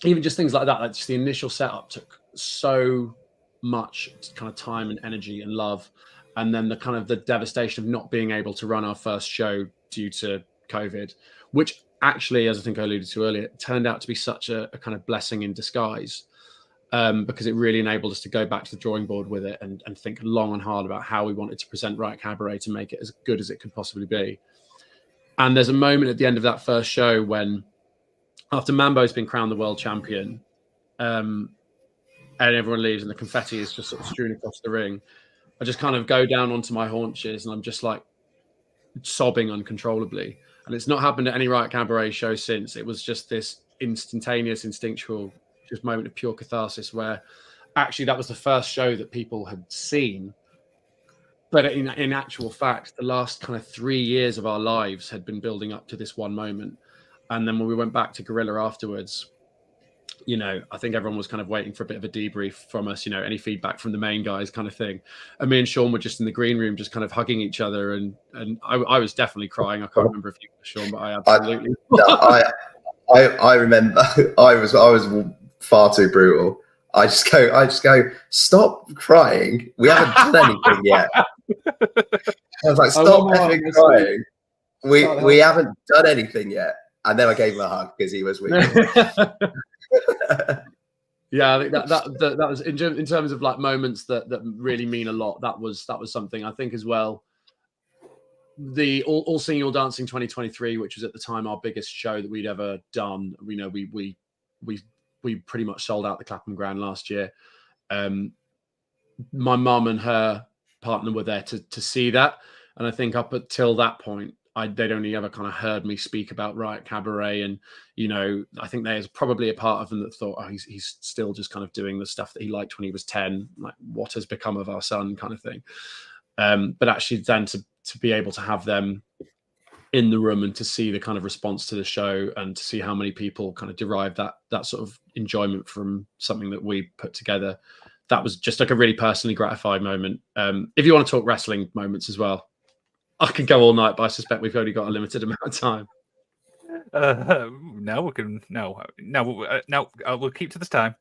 [SPEAKER 2] Even just things like that, like just the initial setup took so much kind of time and energy and love. And then the kind of the devastation of not being able to run our first show due to COVID, which actually, as I think I alluded to earlier, turned out to be such a kind of blessing in disguise. Because it really enabled us to go back to the drawing board with it and think long and hard about how we wanted to present Riot Cabaret to make it as good as it could possibly be. And there's a moment at the end of that first show when, after Mambo's been crowned the world champion, and everyone leaves and the confetti is just sort of strewn across the ring, I just kind of go down onto my haunches and I'm just like sobbing uncontrollably. And it's not happened at any Riot Cabaret show since. It was just this instantaneous, instinctual just moment of pure catharsis, where actually that was the first show that people had seen, but in actual fact the last kind of 3 years of our lives had been building up to this one moment. And then when we went back to Gorilla afterwards, I think everyone was kind of waiting for a bit of a debrief from us, any feedback from the main guys kind of thing, and me and Sean were just in the green room just kind of hugging each other, and I was definitely crying. I can't remember if you were, Sean, but I absolutely
[SPEAKER 3] I remember I was far too brutal. I just go, stop crying. We haven't done anything yet. I was like, stop effing crying. We haven't done anything yet. And then I gave him a hug because he was with me.
[SPEAKER 2] Yeah, I think that was in terms of like moments that really mean a lot. That was something I think as well. The All Singing All Dancing 2023, which was at the time our biggest show that we'd ever done. We pretty much sold out the Clapham Grand last year. My mum and her partner were there to see that, and I think up until that point, they'd only ever kind of heard me speak about Riot Cabaret, and I think there's probably a part of them that thought, oh, he's still just kind of doing the stuff that he liked when he was 10. Like, what has become of our son, kind of thing. But actually, then to be able to have them in the room and to see the kind of response to the show and to see how many people kind of derive that sort of enjoyment from something that we put together, that was just like a really personally gratified moment. If you want to talk wrestling moments as well, I can go all night, but I suspect we've only got a limited amount of time.
[SPEAKER 1] We'll keep to this time.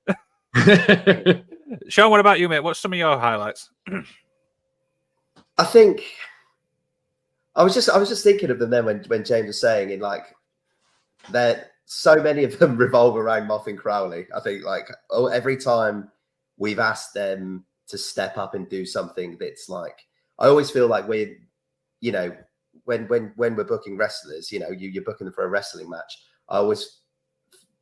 [SPEAKER 1] Sean, what about you, mate? What's some of your highlights?
[SPEAKER 3] I think I was just thinking of them then when James was saying in like that so many of them revolve around Moff and Crowley. I think like every time we've asked them to step up and do something that's like, I always feel like we're, when we're booking wrestlers, you're booking them for a wrestling match. I always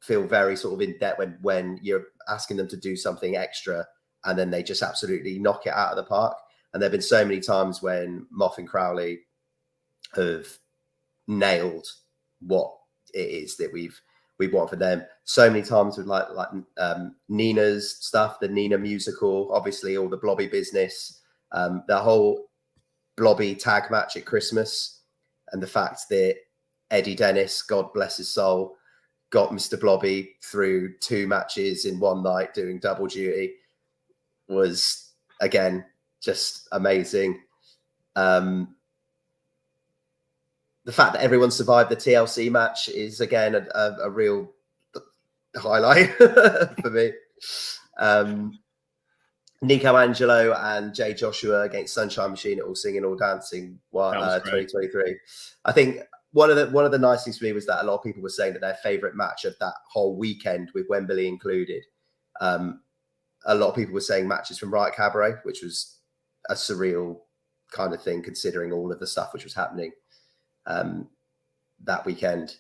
[SPEAKER 3] feel very sort of in debt when you're asking them to do something extra and then they just absolutely knock it out of the park. And there've been so many times when Moff and Crowley have nailed what it is that we want for them. So many times with like Nina's stuff, the Nina musical, obviously all the Blobby business, the whole Blobby tag match at Christmas, and the fact that Eddie Dennis, God bless his soul, got Mr. Blobby through 2 matches in one night doing double duty was, again, just amazing. The fact that everyone survived the TLC match is, again, a real highlight for me. Nico Angelo and Jay Joshua against Sunshine Machine at All Singing All Dancing 2023. I think one of the nice things for me was that a lot of people were saying that their favorite match of that whole weekend, with Wembley included, a lot of people were saying matches from Riot Cabaret, which was a surreal kind of thing considering all of the stuff which was happening that weekend.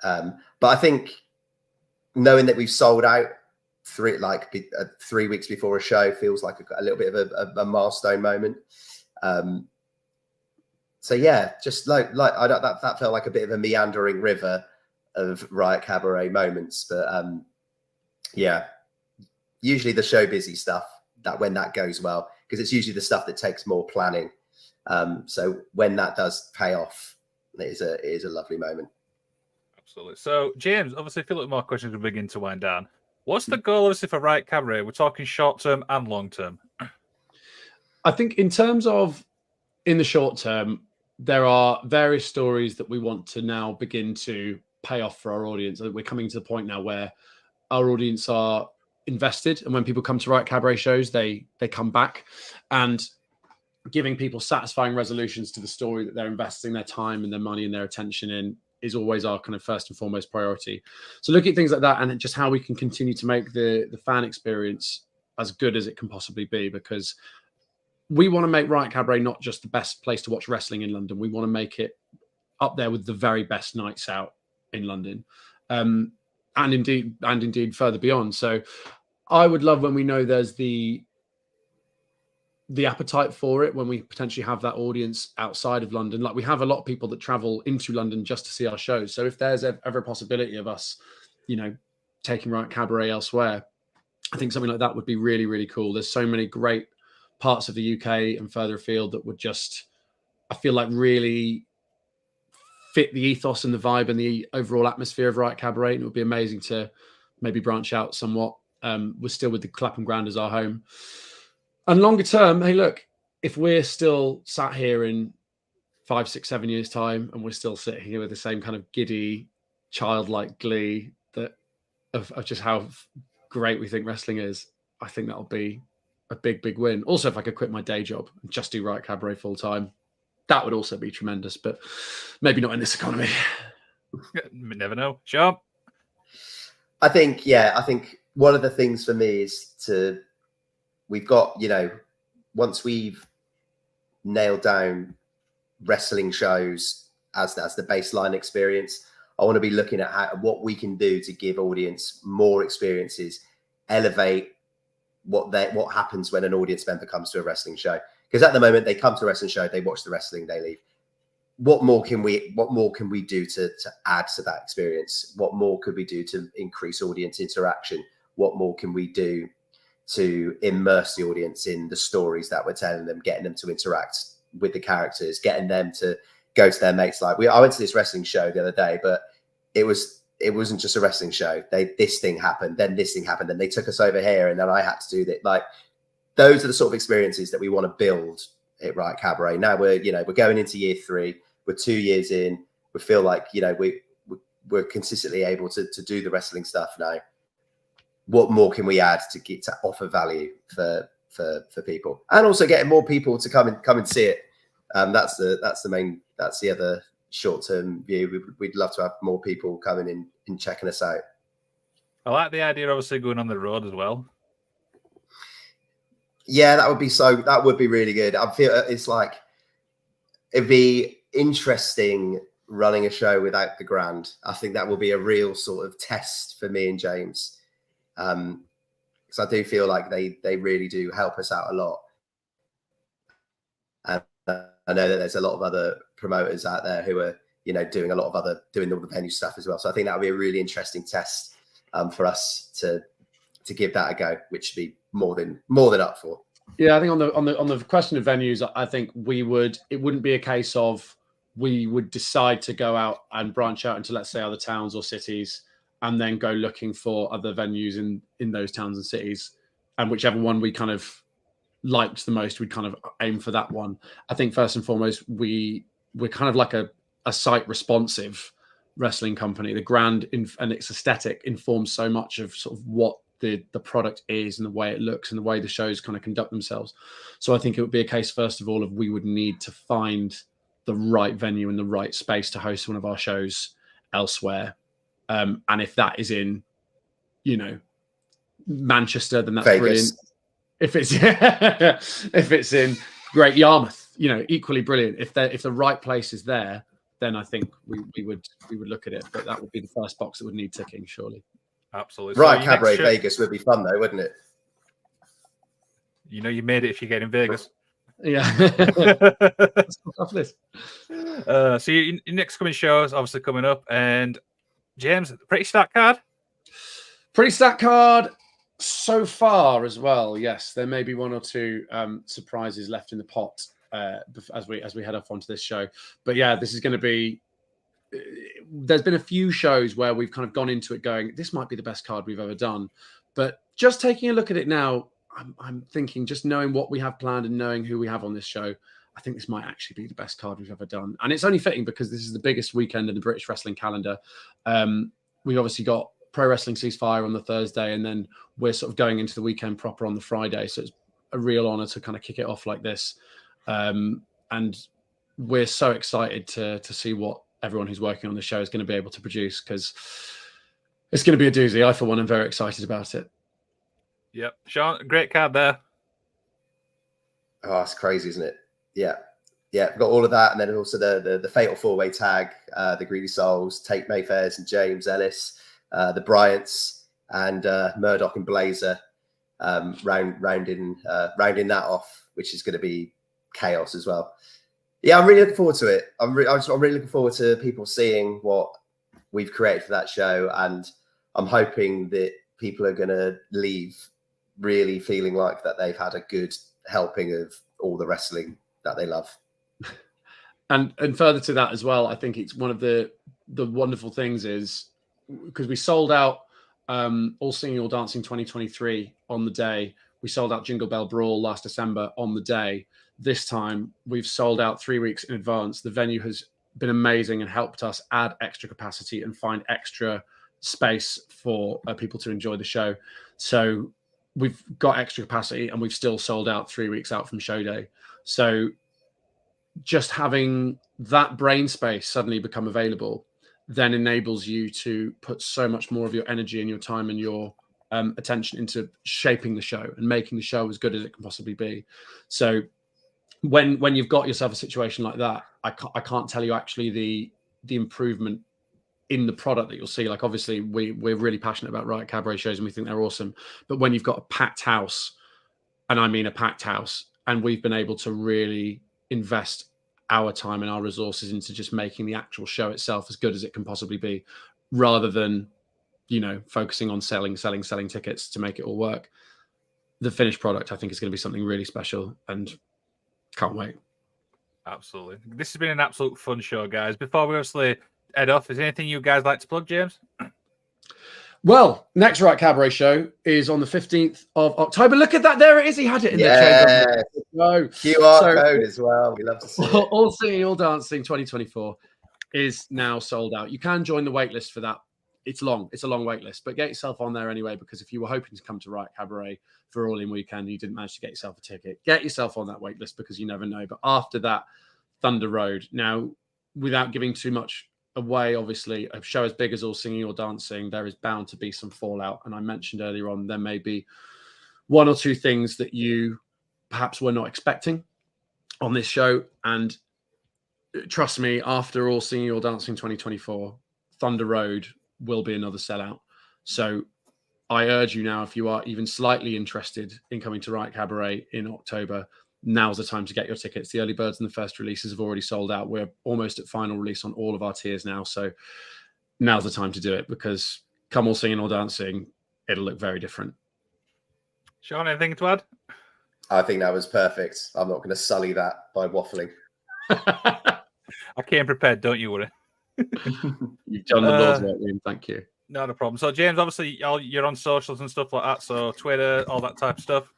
[SPEAKER 3] But I think knowing that we've sold out 3 weeks before a show feels like a little bit of a milestone moment. So yeah, just like that felt like a bit of a meandering river of Riot Cabaret moments. But yeah, usually the show busy stuff, that when that goes well, because it's usually the stuff that takes more planning. So when that does pay off, it is a lovely moment.
[SPEAKER 1] Absolutely. So James, obviously, I feel like more questions will begin to wind down. What's the goal, obviously, for Riot Cabaret? We're talking short term and long term.
[SPEAKER 2] I think in terms of in the short term, there are various stories that we want to now begin to pay off for our audience. We're coming to the point now where our audience are invested, and when people come to Riot Cabaret shows, they come back, and giving people satisfying resolutions to the story that they're investing their time and their money and their attention in is always our kind of first and foremost priority. So looking at things like that and just how we can continue to make the fan experience as good as it can possibly be, because we want to make Riot Cabaret not just the best place to watch wrestling in London. We want to make it up there with the very best nights out in London, and indeed further beyond. So I would love when we know there's the appetite for it, when we potentially have that audience outside of London. Like, we have a lot of people that travel into London just to see our shows. So if there's ever a possibility of us, taking Riot Cabaret elsewhere, I think something like that would be really, really cool. There's so many great parts of the UK and further afield that would just, I feel like, really fit the ethos and the vibe and the overall atmosphere of Riot Cabaret. And it would be amazing to maybe branch out somewhat. We're still with the Clapham Ground as our home. And longer term, hey, look, if we're still sat here in 5, 6, 7 years' time, and we're still sitting here with the same kind of giddy, childlike glee that of just how great we think wrestling is, I think that'll be a big, big win. Also, if I could quit my day job and just do Riot Cabaret full time, that would also be tremendous, but maybe not in this economy.
[SPEAKER 1] Never know. Sure.
[SPEAKER 3] I think one of the things for me is we've got, once we've nailed down wrestling shows as the baseline experience, I want to be looking at what we can do to give audience more experiences, elevate what happens when an audience member comes to a wrestling show. Because at the moment, they come to a wrestling show, they watch the wrestling, they leave. What more can we do to add to that experience? What more could we do to increase audience interaction? What more can we do to immerse the audience in the stories that we're telling them, getting them to interact with the characters, getting them to go to their mates live? I went to this wrestling show the other day, but it wasn't just a wrestling show. This thing happened, then this thing happened, then they took us over here, and then I had to do that. Like, those are the sort of experiences that we want to build at Riot Cabaret. Now we're going into year 3. We're 2 years in. We feel like we're consistently able to do the wrestling stuff now. What more can we add to offer value for people, and also getting more people to come and see it? That's the other short-term view. We'd love to have more people coming in and checking us out.
[SPEAKER 1] I like the idea, obviously, going on the road as well.
[SPEAKER 3] Yeah, that would be really good. I feel it's like it'd be interesting running a show without the Grand. I think that will be a real sort of test for me and James. Because I do feel like they really do help us out a lot. And I know that there's a lot of other promoters out there who are, doing all the venue stuff as well. So I think that would be a really interesting test for us to give that a go, which would be more than up for.
[SPEAKER 2] Yeah, I think on the question of venues, I think it wouldn't be a case of we would decide to go out and branch out into, let's say, other towns or cities, and then go looking for other venues in those towns and cities, and whichever one we kind of liked the most, we'd kind of aim for that one. I think first and foremost, we're kind of like a site responsive wrestling company. The Grand and its aesthetic informs so much of sort of what the product is and the way it looks and the way the shows kind of conduct themselves. So I think it would be a case, first of all, of we would need to find the right venue and the right space to host one of our shows elsewhere. And if that is in, Manchester, then that's Vegas. Brilliant. If it's in Great Yarmouth, equally brilliant. If the right place is there, then I think we would look at it. But that would be the first box that would need ticking, surely.
[SPEAKER 1] Absolutely.
[SPEAKER 3] Riot
[SPEAKER 1] So your
[SPEAKER 3] Cabaret
[SPEAKER 1] next
[SPEAKER 3] Vegas would be fun though, wouldn't it?
[SPEAKER 1] You know, you made it if you get in Vegas.
[SPEAKER 2] Yeah.
[SPEAKER 1] So your next coming shows obviously coming up, and James, pretty stacked card.
[SPEAKER 2] Pretty stacked card so far as well. Yes, there may be one or two surprises left in the pot as we head off onto this show. But yeah, this is going to be. There's been a few shows where we've kind of gone into it going, this might be the best card we've ever done. But just taking a look at it now, I'm thinking, just knowing what we have planned and knowing who we have on this show, I think this might actually be the best card we've ever done. And it's only fitting because this is the biggest weekend in the British wrestling calendar. We've obviously got Pro Wrestling Ceasefire on the Thursday, and then we're sort of going into the weekend proper on the Friday. So it's a real honor to kind of kick it off like this. And we're so excited to see what everyone who's working on the show is going to be able to produce, because it's going to be a doozy. I, for one, am very excited about it.
[SPEAKER 1] Yep. Sean, great card there.
[SPEAKER 3] Oh, that's crazy, isn't it? Yeah. Yeah, we've got all of that. And then also the Fatal 4-Way Tag, the Greedy Souls, Tate Mayfairs and James Ellis, the Bryants, and Murdoch and Blazer rounding that off, which is going to be chaos as well. Yeah, I'm really looking forward to it. I'm really looking forward to people seeing what we've created for that show. And I'm hoping that people are going to leave really feeling like that they've had a good helping of all the wrestling that they love.
[SPEAKER 2] And further to that as well, I think it's one of the wonderful things is because we sold out All Singing, All Dancing 2023 on the day. We sold out Jingle Bell Brawl last December on the day. This time we've sold out 3 weeks in advance. The venue has been amazing and helped us add extra capacity and find extra space for people to enjoy the show. So we've got extra capacity and we've still sold out 3 weeks out from show day. So just having that brain space suddenly become available then enables you to put so much more of your energy and your time and your attention into shaping the show and making the show as good as it can possibly be. So when you've got yourself a situation like that, I can't tell you actually the improvement in the product that you'll see. Like, obviously we're really passionate about Riot Cabaret shows and we think they're awesome, but when you've got a packed house, and I mean a packed house, and we've been able to really invest our time and our resources into just making the actual show itself as good as it can possibly be, rather than, focusing on selling tickets to make it all work. The finished product, I think, is going to be something really special, and can't wait.
[SPEAKER 1] Absolutely. This has been an absolute fun show, guys. Before we obviously head off, is there anything you guys like to plug, James?
[SPEAKER 2] Well, next Riot Cabaret show is on the 15th of October. Look at that. There it is. He had it in the chamber.
[SPEAKER 3] No. QR code as well. We love to see it.
[SPEAKER 2] All Singing, All Dancing 2024 is now sold out. You can join the wait list for that. It's long. It's a long wait list, but get yourself on there anyway, because if you were hoping to come to Riot Cabaret for All In Weekend and you didn't manage to get yourself a ticket, get yourself on that wait list, because you never know. But after that, Thunder Road. Now, without giving too much away, obviously, a show as big as All Singing, All Dancing, there is bound to be some fallout. And I mentioned earlier on, there may be one or two things that you perhaps were not expecting on this show. And trust me, after All Singing, All Dancing 2024, Thunder Road will be another sellout. So I urge you now, if you are even slightly interested in coming to Riot Cabaret in October, now's the time to get your tickets. The early birds and the first releases have already sold out. We're almost at final release on all of our tiers now. So now's the time to do it, because come All Singing, All Dancing, it'll look very different.
[SPEAKER 1] Sean, anything to add?
[SPEAKER 3] I think that was perfect. I'm not going to sully that by waffling.
[SPEAKER 1] I came prepared, don't you worry.
[SPEAKER 2] You've done the Lord's work, Liam. Thank you.
[SPEAKER 1] Not a problem. So, James, obviously, you're on socials and stuff like that. So, Twitter, all that type of stuff.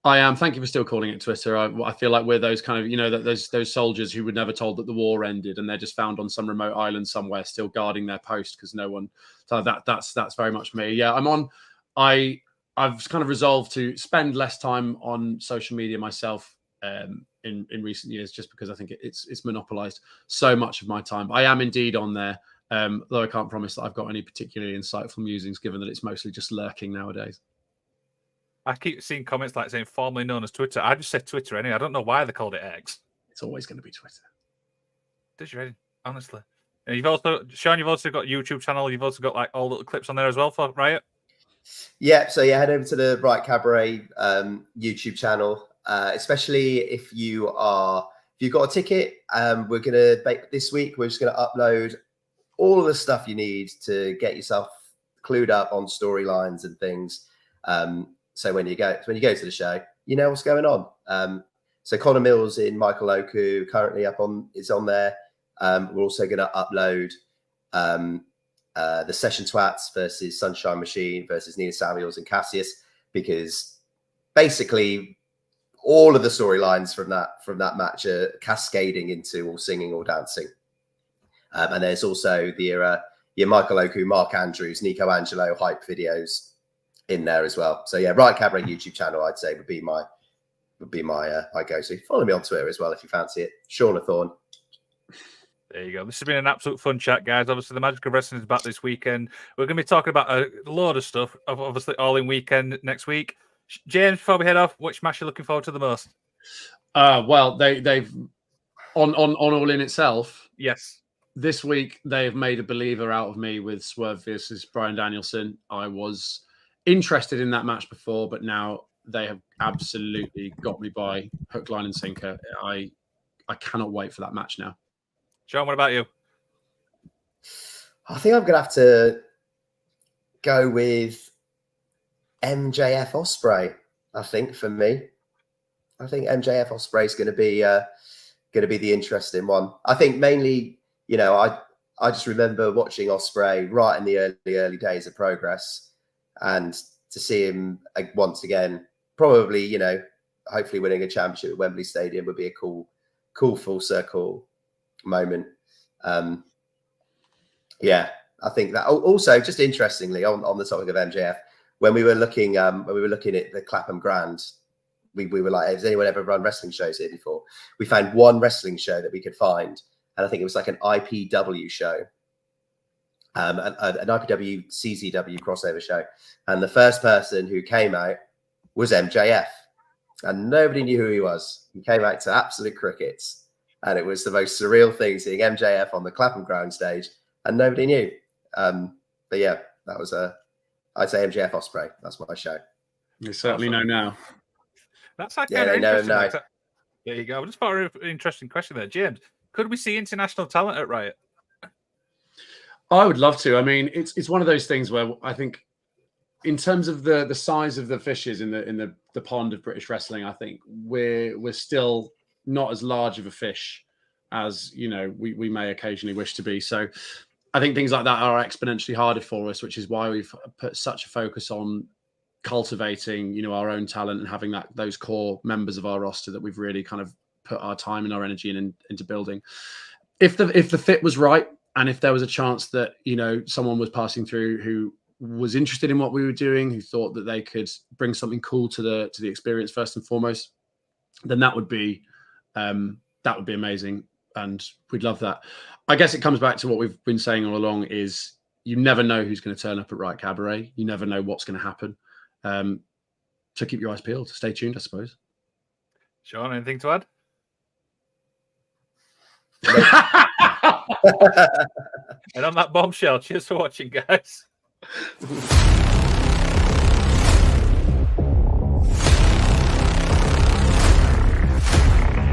[SPEAKER 2] I am. Thank you for still calling it Twitter. I feel like we're those kind of, those soldiers who were never told that the war ended, and they're just found on some remote island somewhere, still guarding their post because no one. So that's very much me. Yeah, I'm on. I've kind of resolved to spend less time on social media myself in recent years, just because I think it's monopolized so much of my time. I am indeed on there, though I can't promise that I've got any particularly insightful musings, given that it's mostly just lurking nowadays.
[SPEAKER 1] I keep seeing comments like saying formerly known as Twitter. I just said Twitter anyway. I don't know why they called it X.
[SPEAKER 2] It's always going to be Twitter.
[SPEAKER 1] Does you ready? Honestly. And you've also, Sean, you've also got a YouTube channel. You've also got like all little clips on there as well for Riot.
[SPEAKER 3] Yeah, so yeah, head over to the Riot Cabaret YouTube channel, especially if you've got a ticket. We're gonna this week. We're just gonna upload all of the stuff you need to get yourself clued up on storylines and things. So when you go to the show, you know what's going on. So Connor Mills in Michael Oku currently is on there. We're also going to upload the Session Twats versus Sunshine Machine versus Nina Samuels and Cassius, because basically all of the storylines from that match are cascading into all singing or dancing. And there's also the Michael Oku, Mark Andrews, Nico Angelo hype videos in there as well. So yeah, Riot Cabaret YouTube channel, I'd say would be my go-to. Follow me on Twitter as well if you fancy it. Shauna Thorne.
[SPEAKER 1] There you go. This has been an absolute fun chat, guys. Obviously, the Magic of Wrestling is back this weekend. We're going to be talking about a load of stuff, obviously, all in weekend next week. James, before we head off, which match are you looking forward to the most?
[SPEAKER 2] Well, they've on All In itself.
[SPEAKER 1] Yes.
[SPEAKER 2] This week, they've made a believer out of me with Swerve versus Bryan Danielson. I was interested in that match before, but now they have absolutely got me by hook, line, and sinker. I cannot wait for that match now.
[SPEAKER 1] Sean, what about you?
[SPEAKER 3] I think I'm going to have to go with MJF Ospreay. I think for me, I think MJF Ospreay is going to be the interesting one. I think mainly, I just remember watching Ospreay right in the early days of Progress, and to see him once again, probably, hopefully winning a championship at Wembley Stadium would be a cool full circle moment. Yeah, I think that. Also, just interestingly, on the topic of MJF, when we were looking at the Clapham Grand, we were like, has anyone ever run wrestling shows here before? We found one wrestling show that we could find, and I think it was like an IPW show, an IPW CZW crossover show, and the first person who came out was MJF, and nobody knew who he was. He came out to absolute crickets, and it was the most surreal thing seeing MJF on the Clapham Ground stage, and nobody knew. But yeah, that was I'd say MJF Ospreay. That's my show.
[SPEAKER 2] You certainly know now.
[SPEAKER 1] That's like
[SPEAKER 3] yeah, they know him now.
[SPEAKER 1] There you go. Just thought an interesting question there, James. Could we see international talent at Riot?
[SPEAKER 2] I would love to. I mean, it's one of those things where I think, in terms of the size of the fishes in the pond of British wrestling, I think we're still not as large of a fish as we may occasionally wish to be. So I think things like that are exponentially harder for us, which is why we've put such a focus on cultivating our own talent and having those core members of our roster that we've really kind of put our time and our energy into building. If the fit was right, and if there was a chance that someone was passing through who was interested in what we were doing, who thought that they could bring something cool to the experience first and foremost, then that would be amazing, and we'd love that. I guess it comes back to what we've been saying all along: is you never know who's going to turn up at Riot Cabaret. You never know what's going to happen. So keep your eyes peeled. Stay tuned, I suppose.
[SPEAKER 1] Sean, anything to add? And on that bombshell, cheers for watching, guys.